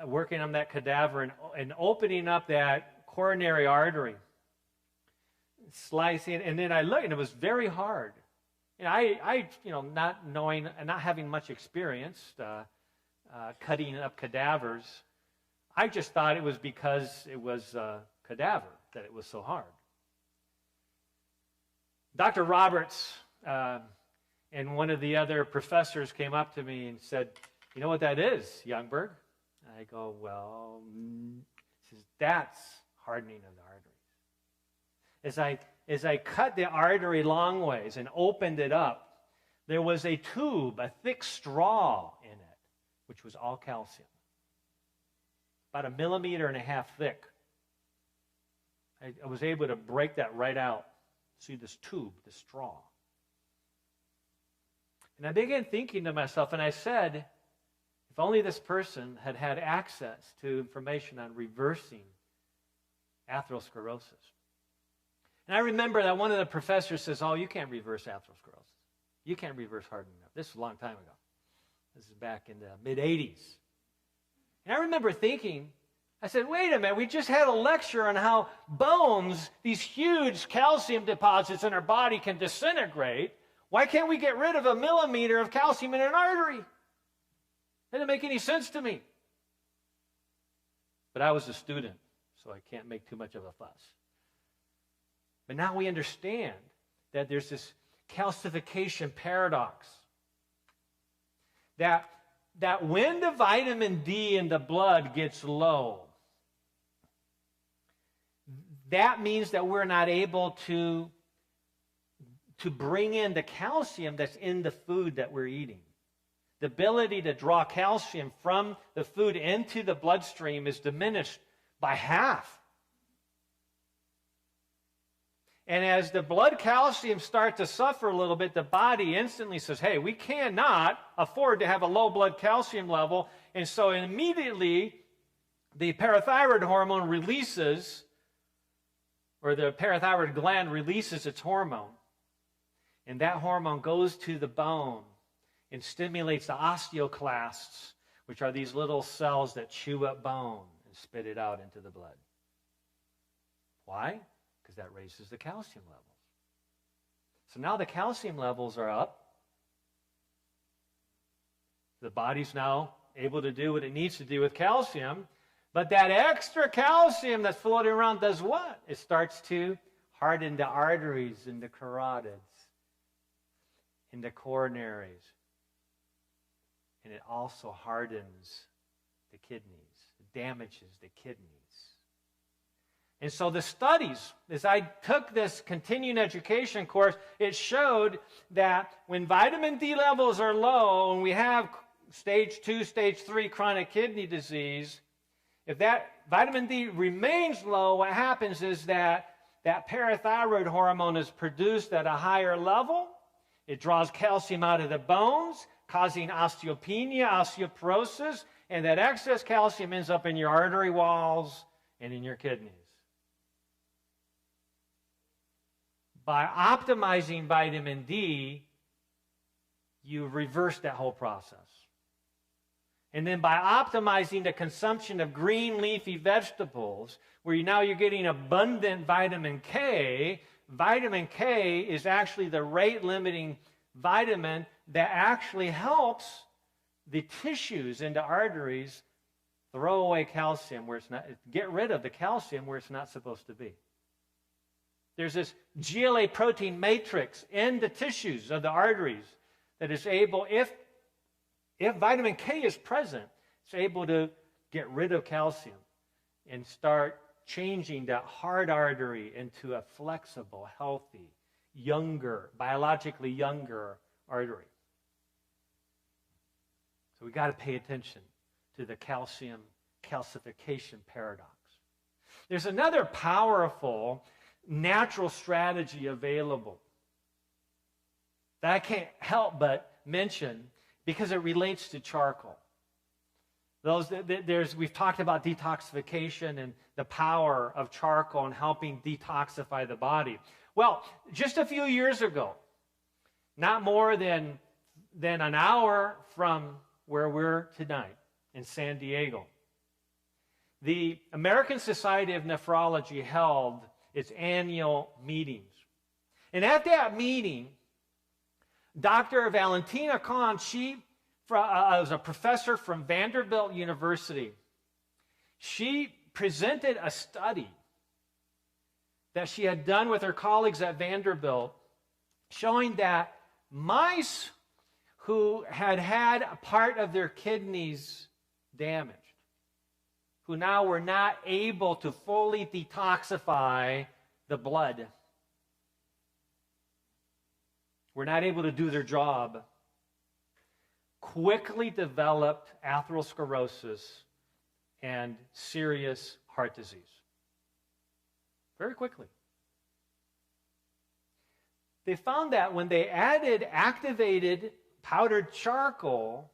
working on that cadaver and opening up that coronary artery, slicing, and then I looked, and it was very hard. And I not knowing and not having much experience cutting up cadavers, I just thought it was because it was a cadaver that it was so hard. Dr. Roberts and one of the other professors came up to me and said, "You know what that is, Youngberg?" I go, "Well," he says, "that's hardening of the arteries." As I cut the artery long ways and opened it up, there was a tube, a thick straw in it, which was all calcium. About 1.5 millimeters thick. I was able to break that right out. See this tube, this straw. And I began thinking to myself, and I said, if only this person had had access to information on reversing atherosclerosis. And I remember that one of the professors says, "Oh, you can't reverse atherosclerosis. You can't reverse hardening." This was a long time ago. This is back in the mid-'80s. And I remember thinking, I said, wait a minute, we just had a lecture on how bones, these huge calcium deposits in our body, can disintegrate. Why can't we get rid of 1 millimeter of calcium in an artery? That didn't make any sense to me. But I was a student, so I can't make too much of a fuss. But now we understand that there's this calcification paradox. That when the vitamin D in the blood gets low, that means that we're not able to bring in the calcium that's in the food that we're eating. The ability to draw calcium from the food into the bloodstream is diminished by half. And as the blood calcium starts to suffer a little bit, the body instantly says, hey, we cannot afford to have a low blood calcium level. And so immediately the parathyroid hormone releases, or the parathyroid gland releases its hormone. And that hormone goes to the bone and stimulates the osteoclasts, which are these little cells that chew up bone and spit it out into the blood. Why? Because that raises the calcium levels. So now the calcium levels are up. The body's now able to do what it needs to do with calcium. But that extra calcium that's floating around does what? It starts to harden the arteries in the carotids, in the coronaries. And it also hardens the kidneys. It damages the kidneys. And so the studies, as I took this continuing education course, it showed that when vitamin D levels are low and we have stage 2, stage 3 chronic kidney disease, if that vitamin D remains low, what happens is that parathyroid hormone is produced at a higher level. It draws calcium out of the bones, causing osteopenia, osteoporosis, and that excess calcium ends up in your artery walls and in your kidneys. By optimizing vitamin D, you reverse that whole process. And then by optimizing the consumption of green leafy vegetables, where you're getting abundant vitamin K is actually the rate-limiting vitamin that actually helps the tissues in the arteries throw away calcium where it's not, get rid of the calcium where it's not supposed to be. There's this GLA protein matrix in the tissues of the arteries that is able, if vitamin K is present, it's able to get rid of calcium and start changing that hard artery into a flexible, healthy, younger, biologically younger artery. So we got to pay attention to the calcium calcification paradox. There's another powerful natural strategy available that I can't help but mention because it relates to charcoal. We've talked about detoxification and the power of charcoal in helping detoxify the body. Well, just a few years ago, not more than an hour from where we're tonight in San Diego, the American Society of Nephrology held its annual meetings. And at that meeting, Dr. Valentina Kahn, she was a professor from Vanderbilt University. She presented a study that she had done with her colleagues at Vanderbilt showing that mice who had a part of their kidneys damaged, who now were not able to fully detoxify the blood, were not able to do their job, quickly developed atherosclerosis and serious heart disease. Very quickly. They found that when they added activated powdered charcoal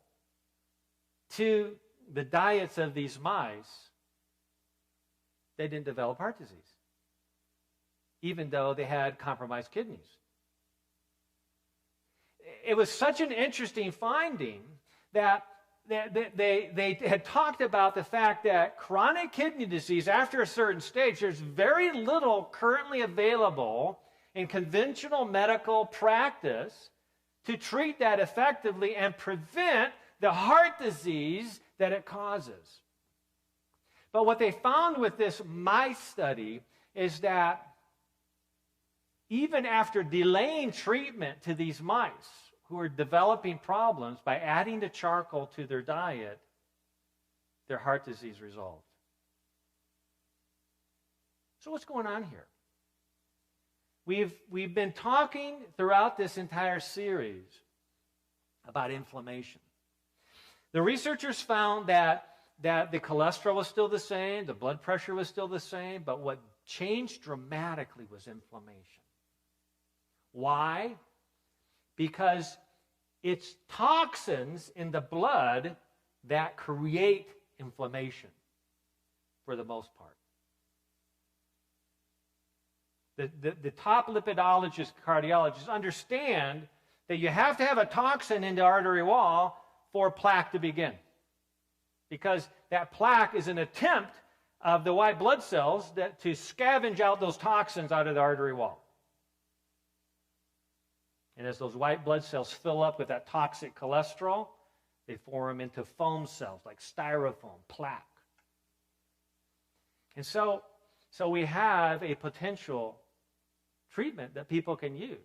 to the diets of these mice, they didn't develop heart disease, even though they had compromised kidneys. It was such an interesting finding that they had talked about the fact that chronic kidney disease, after a certain stage, there's very little currently available in conventional medical practice to treat that effectively and prevent the heart disease that it causes. But what they found with this mice study is that even after delaying treatment to these mice who are developing problems by adding the charcoal to their diet, their heart disease resolved. So what's going on here? We've been talking throughout this entire series about inflammation. The researchers found that the cholesterol was still the same, the blood pressure was still the same, but what changed dramatically was inflammation. Why? Because it's toxins in the blood that create inflammation for the most part. The top lipidologists, cardiologists understand that you have to have a toxin in the artery wall for plaque to begin. Because that plaque is an attempt of the white blood cells to scavenge out those toxins out of the artery wall. And as those white blood cells fill up with that toxic cholesterol, they form into foam cells like styrofoam, plaque. And so we have a potential treatment that people can use.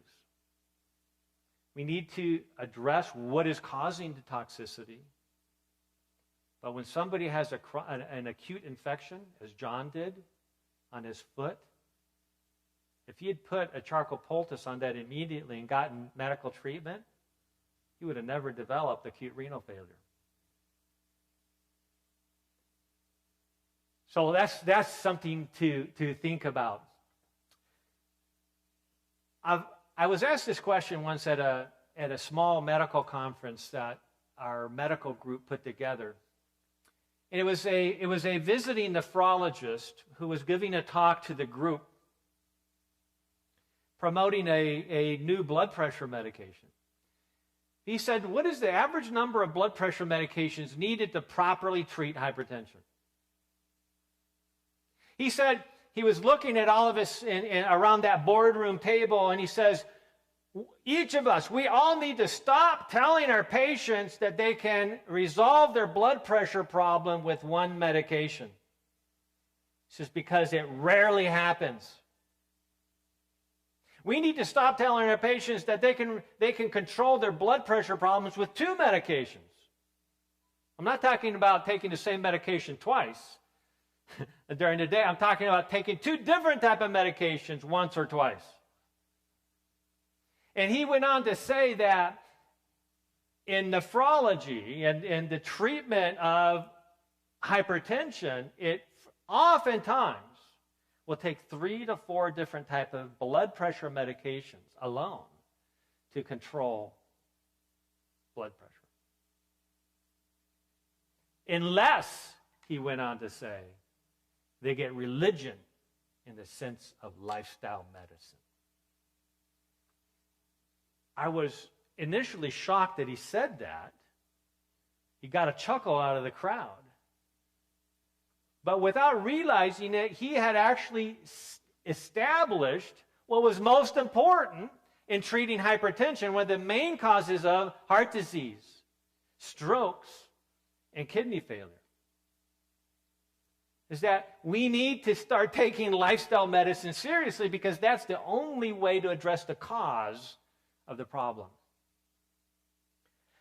We need to address what is causing the toxicity. But when somebody has an acute infection, as John did on his foot, if he had put a charcoal poultice on that immediately and gotten medical treatment, he would have never developed acute renal failure. So that's something to think about. I was asked this question once at a small medical conference that our medical group put together. And it was a visiting nephrologist who was giving a talk to the group promoting a new blood pressure medication. He said, what is the average number of blood pressure medications needed to properly treat hypertension? He said he was looking at all of us around that boardroom table, and he says, each of us, we all need to stop telling our patients that they can resolve their blood pressure problem with one medication. He says, because it rarely happens. We need to stop telling our patients that they can control their blood pressure problems with two medications. I'm not talking about taking the same medication twice during the day. I'm talking about taking two different types of medications once or twice. And he went on to say that in nephrology and the treatment of hypertension, it oftentimes will take 3 to 4 different types of blood pressure medications alone to control blood pressure. Unless, he went on to say, they get religion in the sense of lifestyle medicine. I was initially shocked that he said that. He got a chuckle out of the crowd. But without realizing it, he had actually established what was most important in treating hypertension, one of the main causes of heart disease, strokes, and kidney failure. Is that we need to start taking lifestyle medicine seriously because that's the only way to address the cause of the problem.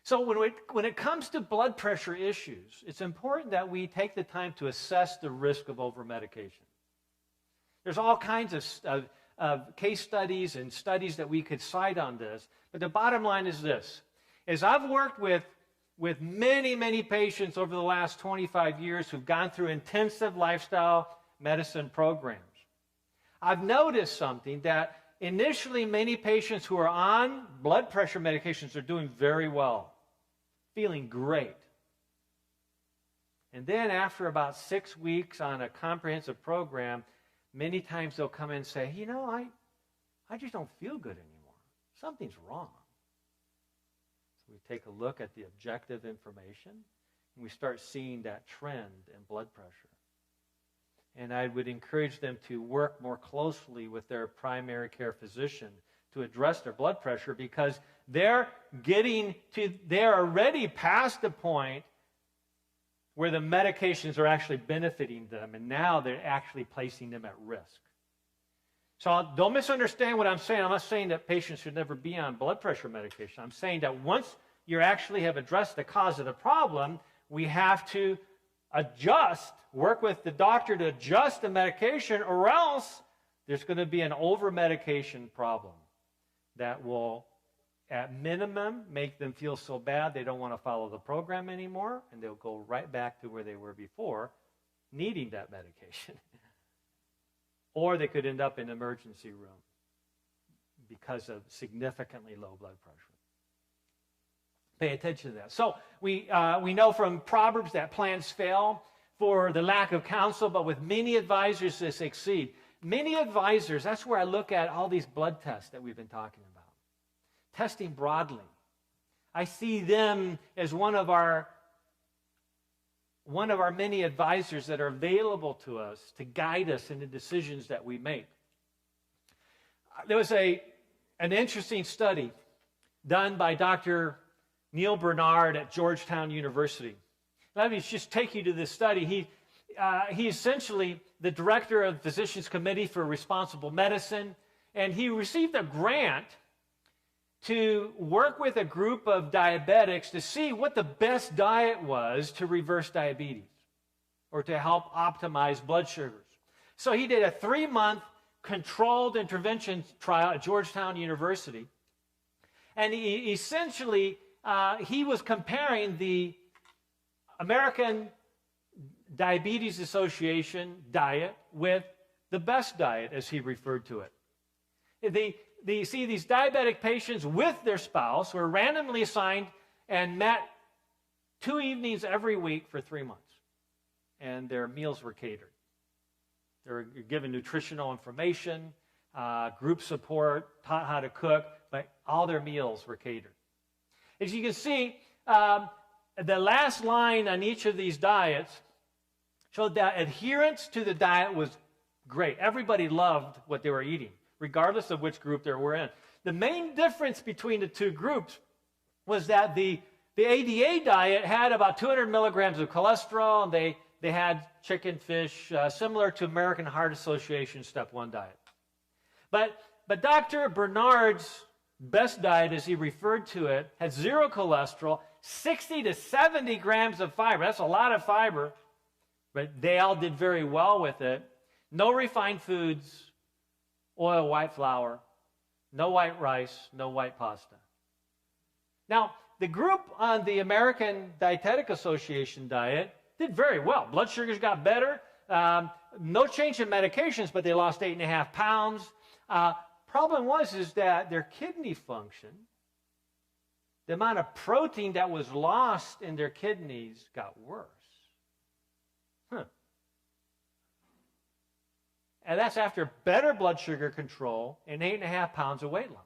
So when it comes to blood pressure issues, it's important that we take the time to assess the risk of over-medication. There's all kinds of case studies and studies that we could cite on this, but the bottom line is this. As I've worked with many, many patients over the last 25 years who've gone through intensive lifestyle medicine programs, I've noticed something that initially many patients who are on blood pressure medications are doing very well, feeling great. And then after about 6 weeks on a comprehensive program, many times they'll come in and say, I just don't feel good anymore. Something's wrong. So we take a look at the objective information, and we start seeing that trend in blood pressure. And I would encourage them to work more closely with their primary care physician to address their blood pressure because they're already past the point where the medications are actually benefiting them, and now they're actually placing them at risk. So don't misunderstand what I'm saying. I'm not saying that patients should never be on blood pressure medication. I'm saying that once you actually have addressed the cause of the problem, we have to work with the doctor to adjust the medication, or else there's going to be an over-medication problem that will, at minimum, make them feel so bad they don't want to follow the program anymore, and they'll go right back to where they were before, needing that medication. Or they could end up in an emergency room because of significantly low blood pressure. Pay attention to that. So we know from Proverbs that plans fail for the lack of counsel, but with many advisors they succeed. Many advisors, that's where I look at all these blood tests that we've been talking about. Testing broadly. I see them as one of our many advisors that are available to us to guide us in the decisions that we make. There was an interesting study done by Dr. Neil Bernard at Georgetown University. Let me just take you to this study. He essentially the director of the Physicians Committee for Responsible Medicine, and he received a grant to work with a group of diabetics to see what the best diet was to reverse diabetes or to help optimize blood sugars. So he did a 3-month controlled intervention trial at Georgetown University, and he essentially he was comparing the American Diabetes Association diet with the best diet, as he referred to it. See, these diabetic patients with their spouse were randomly assigned and met 2 evenings every week for 3 months, and their meals were catered. They were given nutritional information, group support, taught how to cook, but all their meals were catered. As you can see, the last line on each of these diets showed that adherence to the diet was great. Everybody loved what they were eating, regardless of which group they were in. The main difference between the two groups was that the ADA diet had about 200 milligrams of cholesterol, and they had chicken, fish, similar to American Heart Association Step 1 diet. But Dr. Bernard's best diet, as he referred to it, had 0 cholesterol, 60 to 70 grams of fiber. That's a lot of fiber, but they all did very well with it. No refined foods, oil, white flour, no white rice, no white pasta. Now, the group on the American Dietetic Association diet did very well. Blood sugars got better. No change in medications, but they lost 8.5 pounds. Problem is that their kidney function, the amount of protein that was lost in their kidneys got worse. And that's after better blood sugar control and 8.5 pounds of weight loss.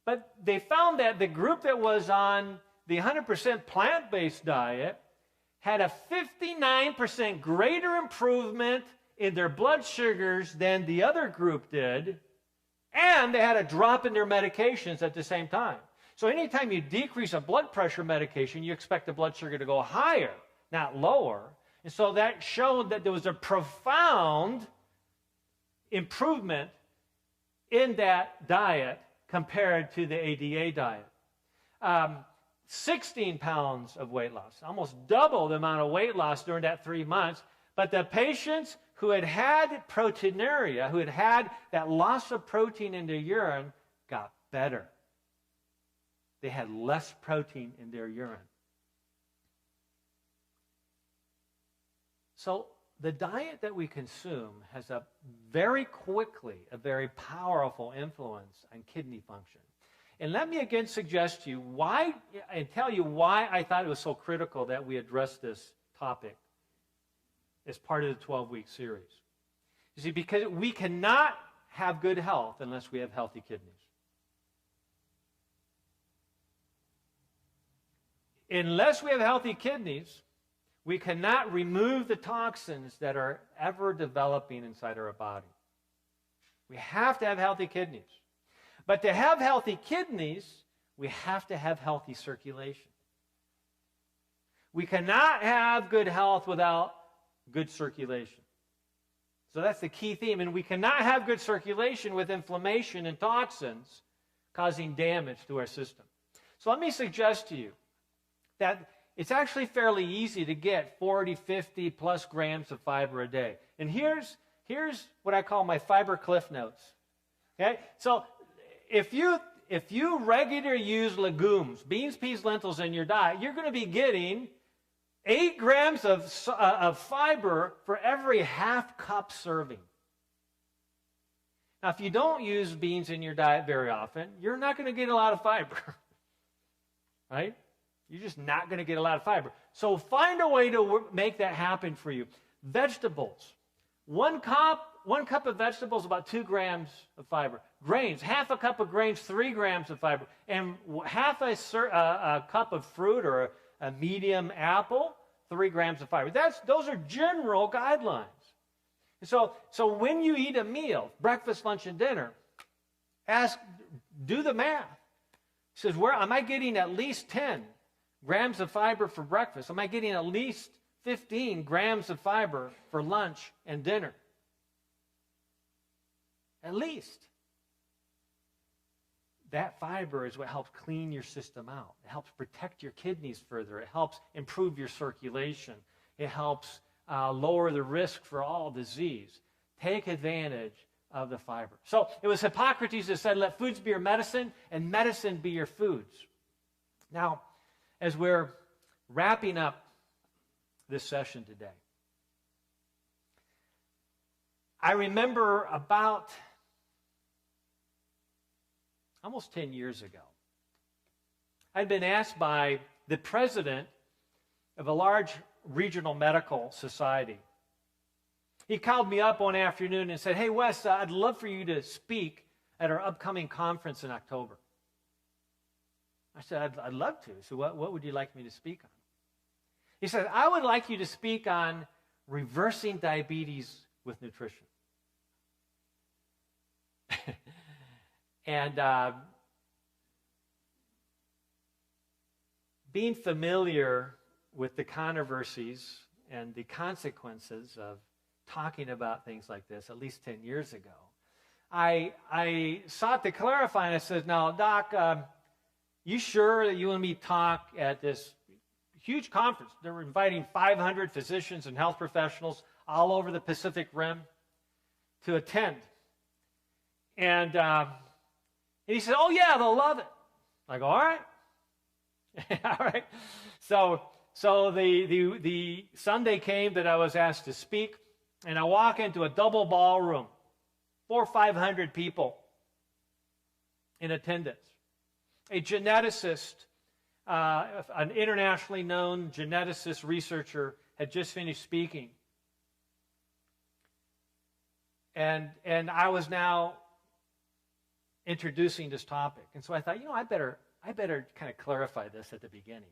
But they found that the group that was on the 100% plant-based diet had a 59% greater improvement in their blood sugars than the other group did, and they had a drop in their medications at the same time. So anytime you decrease a blood pressure medication, you expect the blood sugar to go higher, not lower. And so that showed that there was a profound improvement in that diet compared to the ADA diet. 16 pounds of weight loss, almost double the amount of weight loss during that 3 months. But the patients who had had proteinuria, who had had that loss of protein in their urine, got better. They had less protein in their urine. So the diet that we consume has a very powerful influence on kidney function. And let me again suggest to you why, and tell you why I thought it was so critical that we address this topic as part of the 12-week series. You see, because we cannot have good health unless we have healthy kidneys. Unless we have healthy kidneys, we cannot remove the toxins that are ever developing inside our body. We have to have healthy kidneys. But to have healthy kidneys, we have to have healthy circulation. We cannot have good health without good circulation. So that's the key theme. And we cannot have good circulation with inflammation and toxins causing damage to our system. So let me suggest to you that it's actually fairly easy to get 40, 50 plus grams of fiber a day. And here's what I call my fiber cliff notes. Okay? So if you regularly use legumes, beans, peas, lentils in your diet, you're going to be getting 8 grams of fiber for every half cup serving. Now, if you don't use beans in your diet very often, you're not going to get a lot of fiber. Right? You're just not going to get a lot of fiber. So find a way to make that happen for you. Vegetables. One cup of vegetables, about 2 grams of fiber. Grains, half a cup of grains, 3 grams of fiber. And half a cup of fruit or a medium apple, 3 grams of fiber. Those are general guidelines. So when you eat a meal, breakfast, lunch, and dinner, do the math. He says, where am I getting at least 10 grams of fiber for breakfast? Am I getting at least 15 grams of fiber for lunch and dinner? At least. That fiber is what helps clean your system out. It helps protect your kidneys further. It helps improve your circulation. It helps lower the risk for all disease. Take advantage of the fiber. So it was Hippocrates that said, let foods be your medicine and medicine be your foods. Now, as we're wrapping up this session today, I remember about almost 10 years ago, I'd been asked by the president of a large regional medical society. He called me up one afternoon and said, hey, Wes, I'd love for you to speak at our upcoming conference in October. I said, I'd love to. So what would you like me to speak on? He said, I would like you to speak on reversing diabetes with nutrition. And being familiar with the controversies and the consequences of talking about things like this at least 10 years ago, I sought to clarify, and I said, now, Doc, you sure that you and me talk at this huge conference? They're inviting 500 physicians and health professionals all over the Pacific Rim to attend. And he said, oh, yeah, they'll love it. I go, all right. All right. So the Sunday came that I was asked to speak, and I walk into a double ballroom, 400 or 500 people in attendance. A geneticist, an internationally known geneticist researcher, had just finished speaking. And I was now introducing this topic. And so I thought, I better kind of clarify this at the beginning,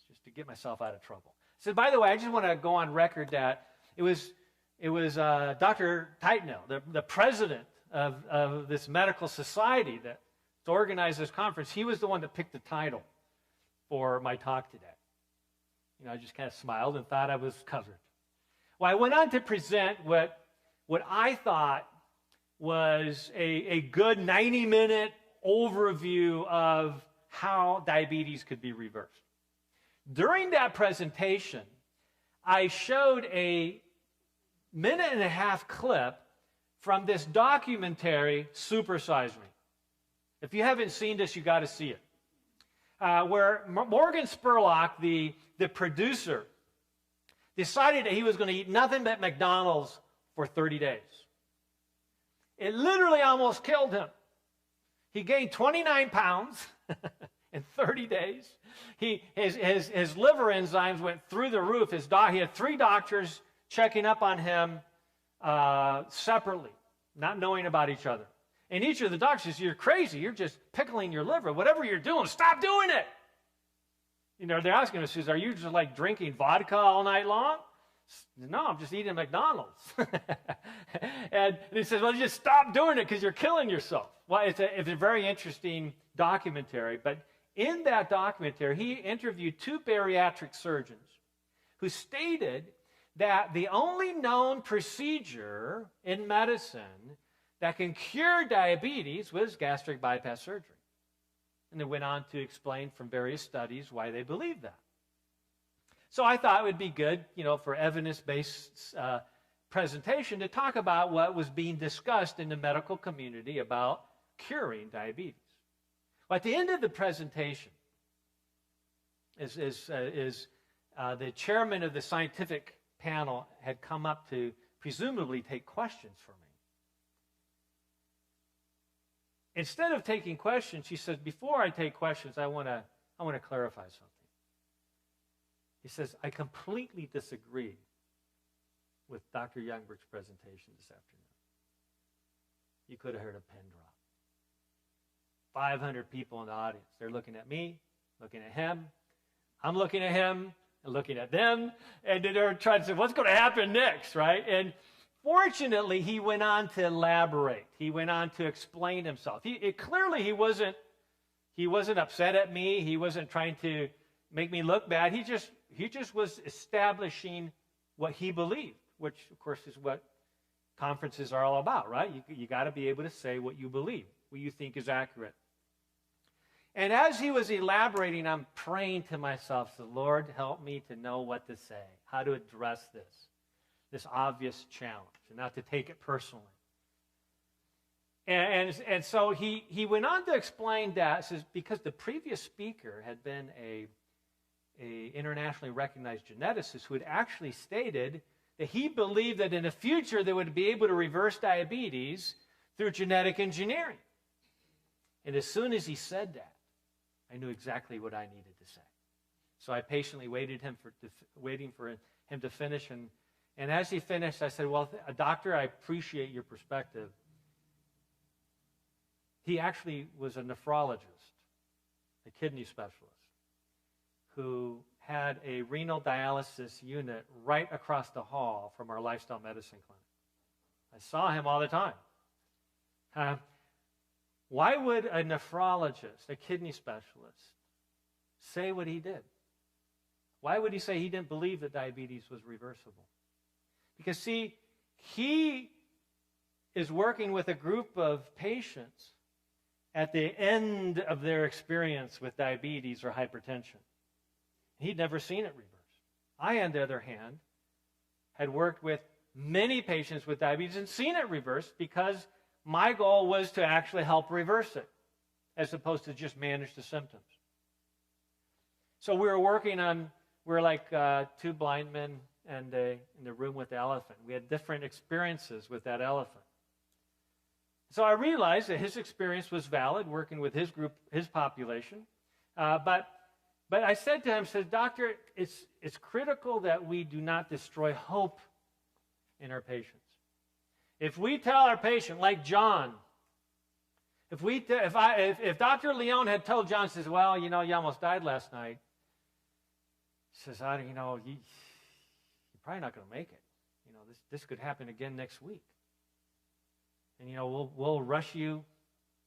just to get myself out of trouble. So, by the way, I just want to go on record that it was Dr. Titanel, the president of this medical society that organized this conference. He was the one that picked the title for my talk today. I just kind of smiled and thought I was covered. Well, I went on to present what I thought was a good 90-minute overview of how diabetes could be reversed. During that presentation, I showed a minute-and-a-half clip from this documentary, Super Size Me. If you haven't seen this, you got to see it. Where Morgan Spurlock, the producer, decided that he was going to eat nothing but McDonald's for 30 days. It literally almost killed him. He gained 29 pounds in 30 days. His liver enzymes went through the roof. He had 3 doctors checking up on him separately, not knowing about each other. And each of the doctors says, you're crazy. You're just pickling your liver. Whatever you're doing, stop doing it. They're asking us, are you just like drinking vodka all night long? No, I'm just eating McDonald's. And he says, well, just stop doing it because you're killing yourself. Well, it's a very interesting documentary. But in that documentary, he interviewed 2 bariatric surgeons who stated that the only known procedure in medicine that can cure diabetes was gastric bypass surgery. And they went on to explain from various studies why they believed that. So I thought it would be good, for evidence-based presentation to talk about what was being discussed in the medical community about curing diabetes. Well, at the end of the presentation, the chairman of the scientific panel had come up to presumably take questions for me. Instead of taking questions, she said, before I take questions, I want to clarify something. He says, I completely disagree with Dr. Youngberg's presentation this afternoon. You could have heard a pin drop. 500 people in the audience. They're looking at me, looking at him. I'm looking at him and looking at them. And they're trying to say, what's going to happen next, right? And fortunately, he went on to elaborate. He went on to explain himself. Clearly, he He wasn't upset at me. He wasn't trying to make me look bad. He just was establishing what he believed, which, of course, is what conferences are all about, right? You got to be able to say what you believe, what you think is accurate. And as he was elaborating, I'm praying to myself, so Lord, help me to know what to say, how to address this obvious challenge, and not to take it personally. And so he went on to explain that, says, because the previous speaker had been a internationally recognized geneticist who had actually stated that he believed that in the future they would be able to reverse diabetes through genetic engineering. And as soon as he said that, I knew exactly what I needed to say. So I patiently waiting for him to finish. And as he finished, I said, well, doctor, I appreciate your perspective. He actually was a nephrologist, a kidney specialist, who had a renal dialysis unit right across the hall from our lifestyle medicine clinic. I saw him all the time. Why would a nephrologist, a kidney specialist, say what he did? Why would he say he didn't believe that diabetes was reversible? Because, see, he is working with a group of patients at the end of their experience with diabetes or hypertension. He'd never seen it reversed. I, on the other hand, had worked with many patients with diabetes and seen it reversed because my goal was to actually help reverse it as opposed to just manage the symptoms. So we were like two blind men and in the room with the elephant. We had different experiences with that elephant. So I realized that his experience was valid, working with his group, his population. But I said to him, Doctor, it's critical that we do not destroy hope in our patients. If we tell our patient, like John, if Dr. Leon had told John, says, well, you almost died last night, says, you're probably not going to make it. This could happen again next week. And, we'll rush you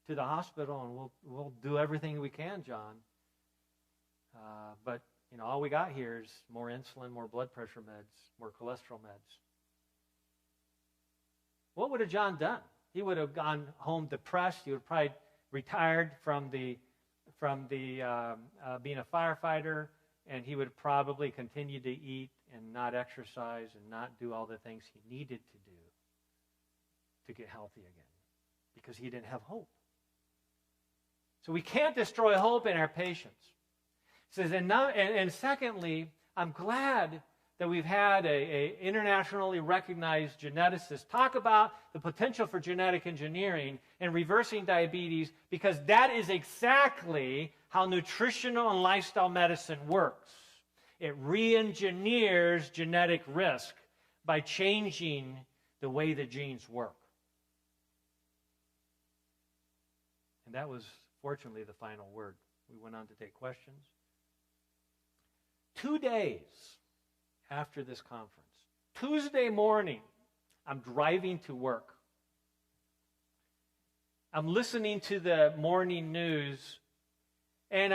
to the hospital and we'll do everything we can, John. But, all we got here is more insulin, more blood pressure meds, more cholesterol meds. What would have John done? He would have gone home depressed. He would have probably retired from being a firefighter, and he would probably continue to eat and not exercise and not do all the things he needed to do to get healthy again because he didn't have hope. So we can't destroy hope in our patients. It says, and secondly, I'm glad that we've had a internationally recognized geneticist talk about the potential for genetic engineering and reversing diabetes, because that is exactly how nutritional and lifestyle medicine works. It re-engineers genetic risk by changing the way the genes work. And that was, fortunately, the final word. We went on to take questions. 2 days after this conference, Tuesday morning, I'm driving to work. I'm listening to the morning news, and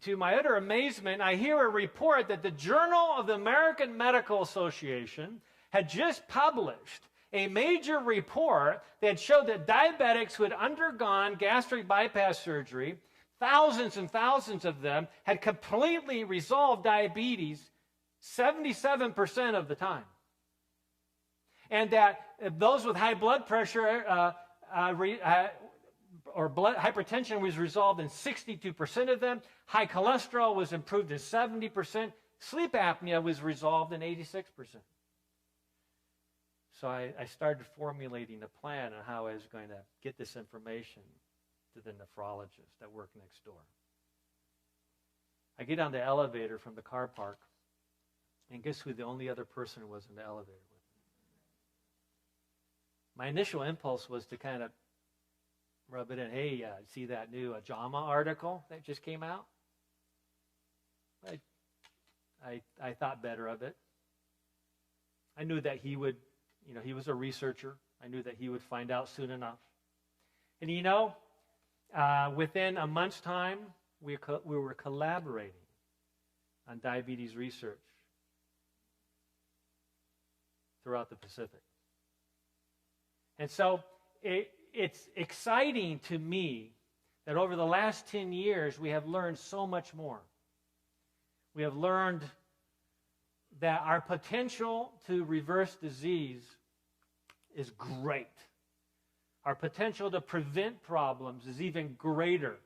to my utter amazement, I hear a report that the Journal of the American Medical Association had just published a major report that showed that diabetics who had undergone gastric bypass surgery, thousands and thousands of them, had completely resolved diabetes 77% of the time. And that those with high blood pressure or hypertension was resolved in 62% of them. High cholesterol was improved in 70%. Sleep apnea was resolved in 86%. So I started formulating a plan on how I was going to get this information to the nephrologist that worked next door. I get on the elevator from the car park, and guess who the only other person was in the elevator with me? My initial impulse was to kind of rub it in. Hey, see that new JAMA article that just came out? I thought better of it. I knew that he would, he was a researcher. I knew that he would find out soon enough. And Within a month's time, we were collaborating on diabetes research throughout the Pacific. And so it's exciting to me that over the last 10 years, we have learned so much more. We have learned that our potential to reverse disease is great. Our potential to prevent problems is even greater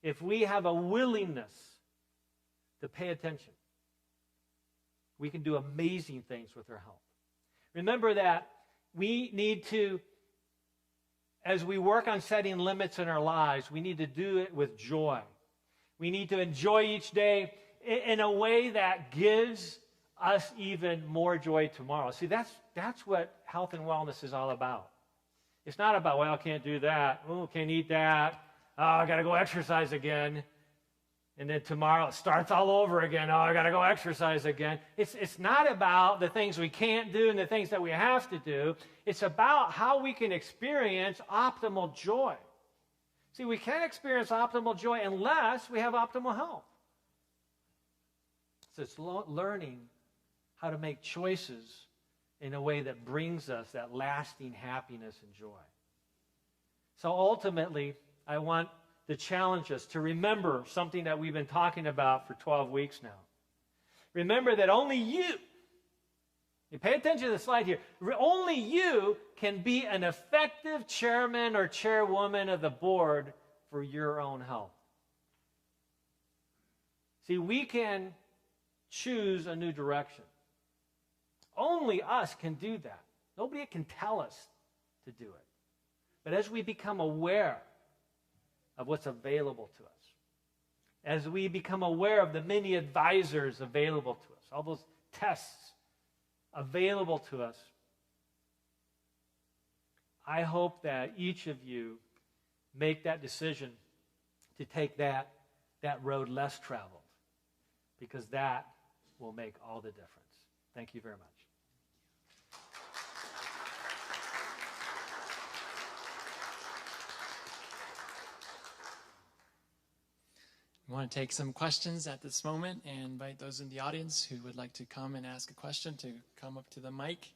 if we have a willingness to pay attention. We can do amazing things with our health. Remember that we need to, as we work on setting limits in our lives, we need to do it with joy. We need to enjoy each day in a way that gives us even more joy tomorrow. See, that's what health and wellness is all about. It's not about, well, I can't do that. Oh, can't eat that. Oh, I got to go exercise again. And then tomorrow it starts all over again. Oh, I got to go exercise again. It's not about the things we can't do and the things that we have to do. It's about how we can experience optimal joy. See, we can't experience optimal joy unless we have optimal health. So it's learning how to make choices in a way that brings us that lasting happiness and joy. So ultimately, I want to challenge us to remember something that we've been talking about for 12 weeks now. Remember that only you pay attention to the slide here, only you can be an effective chairman or chairwoman of the board for your own health. See, we can choose a new direction. Only us can do that. Nobody can tell us to do it. But as we become aware of what's available to us, as we become aware of the many advisors available to us, all those tests available to us, I hope that each of you make that decision to take that road less traveled, because that will make all the difference. Thank you very much. We want to take some questions at this moment and invite those in the audience who would like to come and ask a question to come up to the mic.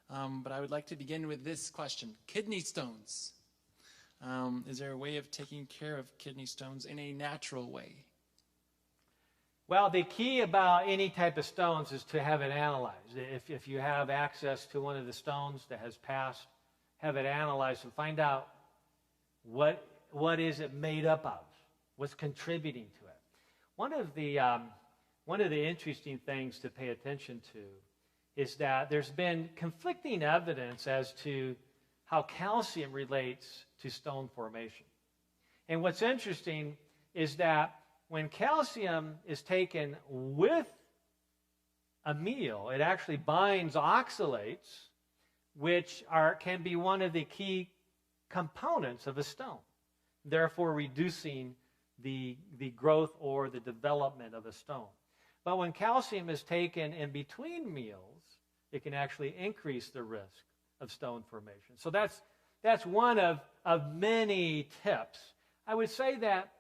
But I would like to begin with this question. Kidney stones. Is there a way of taking care of kidney stones in a natural way? Well, the key about any type of stones is to have it analyzed. If you have access to one of the stones that has passed, have it analyzed and find out what is it made up of. What's contributing to it? One of the interesting things to pay attention to is that there's been conflicting evidence as to how calcium relates to stone formation. And what's interesting is that when calcium is taken with a meal, it actually binds oxalates, which can be one of the key components of a stone, therefore reducing the growth or the development of a stone. But when calcium is taken in between meals, it can actually increase the risk of stone formation. So that's one of many tips. I would say that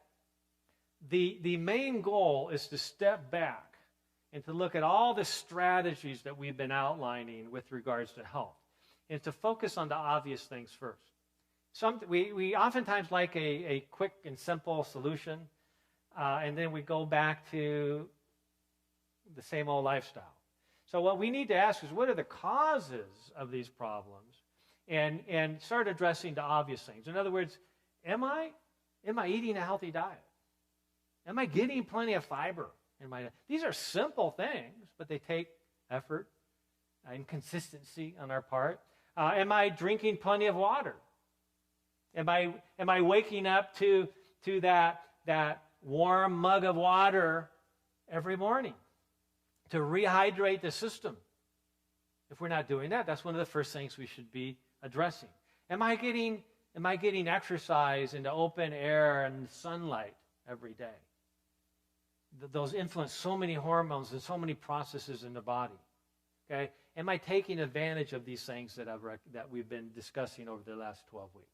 the main goal is to step back and to look at all the strategies that we've been outlining with regards to health, and to focus on the obvious things first. We oftentimes like a quick and simple solution, and then we go back to the same old lifestyle. So what we need to ask is, what are the causes of these problems, and start addressing the obvious things. In other words, am I eating a healthy diet? Am I getting plenty of fiber in my diet? These are simple things, but they take effort and consistency on our part. Am I drinking plenty of water? Am I waking up to that warm mug of water every morning to rehydrate the system? If we're not doing that, that's one of the first things we should be addressing. Am I getting exercise in the open air and sunlight every day? Those influence so many hormones and so many processes in the body. Okay? Am I taking advantage of these things that we've been discussing over the last 12 weeks?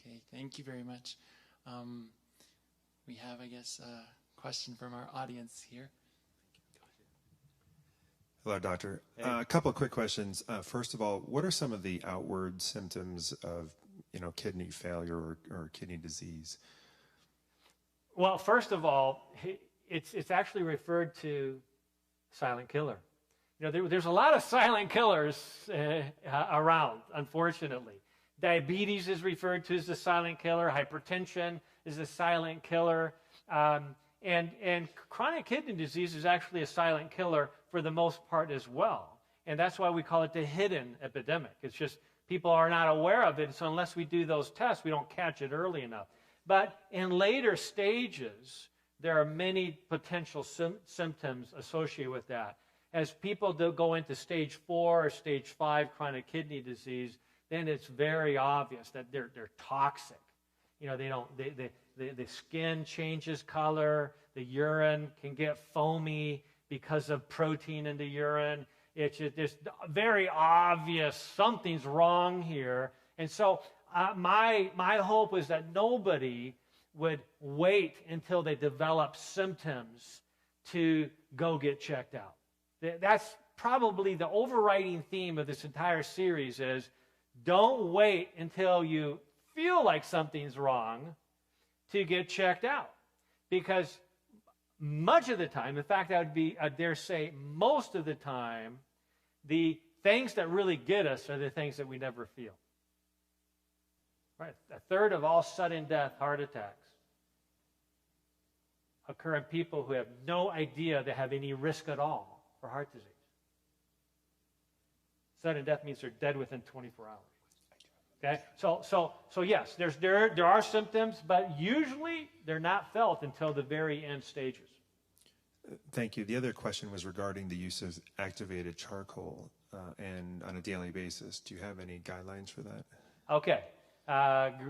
Okay, thank you very much. We have, I guess, a question from our audience here. Hello, doctor. Hey. A couple of quick questions. First of all, what are some of the outward symptoms of, kidney failure or kidney disease? Well, first of all, it's actually referred to silent killer. There's a lot of silent killers around, unfortunately. Diabetes is referred to as a silent killer. Hypertension is a silent killer. And chronic kidney disease is actually a silent killer for the most part as well. And that's why we call it the hidden epidemic. It's just people are not aware of it, so unless we do those tests, we don't catch it early enough. But in later stages, there are many potential symptoms associated with that. As people do go into stage 4 or stage 5 chronic kidney disease, then it's very obvious that they're toxic. The skin changes color, the urine can get foamy because of protein in the urine. It's just very obvious something's wrong here. And so my hope is that nobody would wait until they develop symptoms to go get checked out. That's probably the overriding theme of this entire series is don't wait until you feel like something's wrong to get checked out. Because much of the time, in fact, I dare say most of the time, the things that really get us are the things that we never feel. Right? A third of all sudden death heart attacks occur in people who have no idea they have any risk at all for heart disease. Sudden death means they're dead within 24 hours. Okay, so yes, there are symptoms, but usually they're not felt until the very end stages. Thank you. The other question was regarding the use of activated charcoal and on a daily basis. Do you have any guidelines for that? Okay,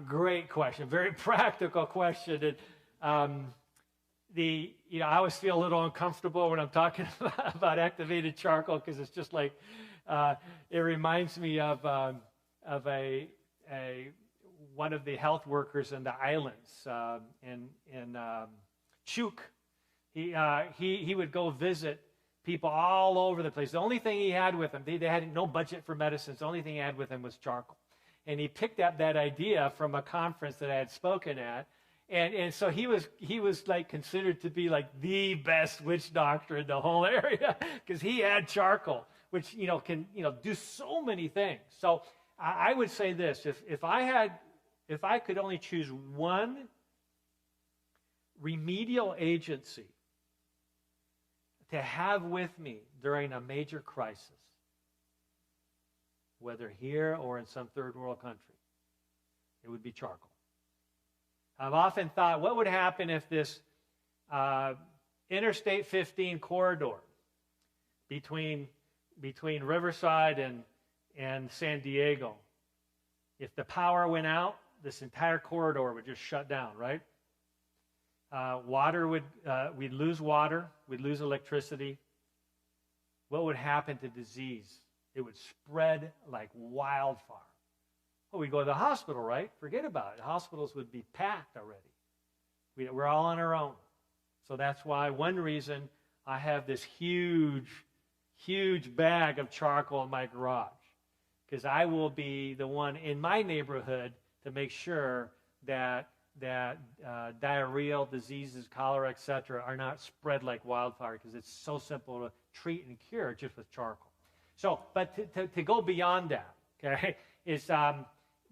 great question. Very practical question. And, I always feel a little uncomfortable when I'm talking about activated charcoal because it's just like it reminds me of one of the health workers in the islands in Chuuk. He would go visit people all over the place. The only thing he had with him, they had no budget for medicines. The only thing he had with him was charcoal. And he picked up that idea from a conference that I had spoken at. And so he was like considered to be like the best witch doctor in the whole area because he had charcoal, which can do so many things. So I would say this: if I could only choose one remedial agency to have with me during a major crisis, whether here or in some third world country, it would be charcoal. I've often thought, what would happen if this Interstate 15 corridor between Riverside and San Diego, if the power went out, this entire corridor would just shut down, right? We'd lose water, we'd lose electricity. What would happen to disease? It would spread like wildfire. Well, we'd go to the hospital, right? Forget about it. The hospitals would be packed already. We're all on our own. So that's why one reason I have this huge bag of charcoal in my garage, because I will be the one in my neighborhood to make sure that diarrheal diseases, cholera, etc., are not spread like wildfire, because it's so simple to treat and cure just with charcoal. So, but to go beyond that, okay, is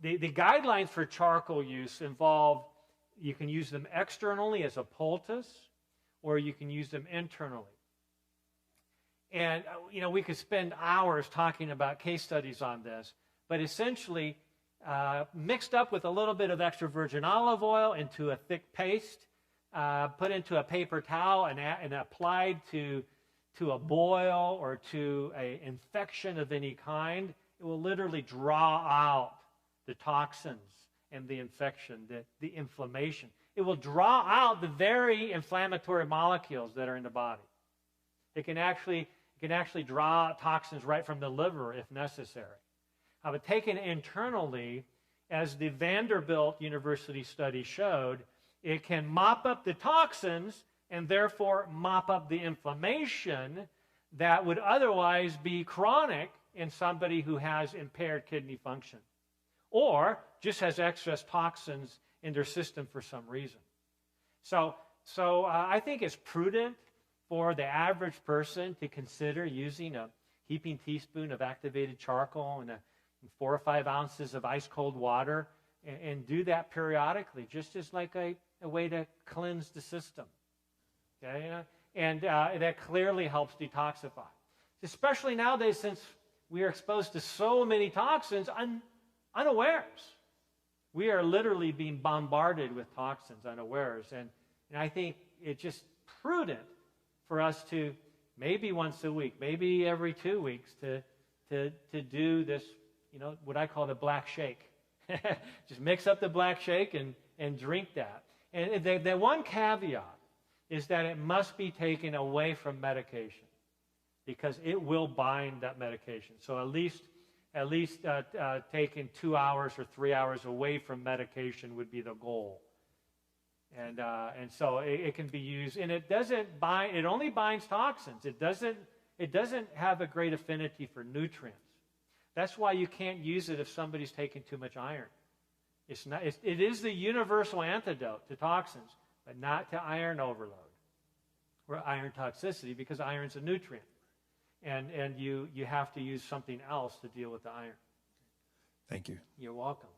the guidelines for charcoal use involve you can use them externally as a poultice, or you can use them internally. And, we could spend hours talking about case studies on this, but essentially mixed up with a little bit of extra virgin olive oil into a thick paste, put into a paper towel and applied to a boil or to an infection of any kind, it will literally draw out the toxins and the infection, the inflammation. It will draw out the very inflammatory molecules that are in the body. It can actually draw out toxins right from the liver if necessary. But taken internally, as the Vanderbilt University study showed, it can mop up the toxins and therefore mop up the inflammation that would otherwise be chronic in somebody who has impaired kidney function or just has excess toxins in their system for some reason. So I think it's prudent for the average person to consider using a heaping teaspoon of activated charcoal and 4 or 5 ounces of ice cold water and do that periodically, just as like a way to cleanse the system. Okay? And that clearly helps detoxify. Especially nowadays, since we are exposed to so many toxins unawares. We are literally being bombarded with toxins unawares. And I think it's just prudent for us to maybe once a week, maybe every 2 weeks, to do this, what I call the black shake. Just mix up the black shake and drink that. And the one caveat is that it must be taken away from medication because it will bind that medication. So at least taking 2 hours or 3 hours away from medication would be the goal. And so it can be used, and it doesn't bind. It only binds toxins. It doesn't have a great affinity for nutrients. That's why you can't use it if somebody's taking too much iron. It is the universal antidote to toxins, but not to iron overload or iron toxicity, because iron's a nutrient, and you have to use something else to deal with the iron. Thank you. You're welcome.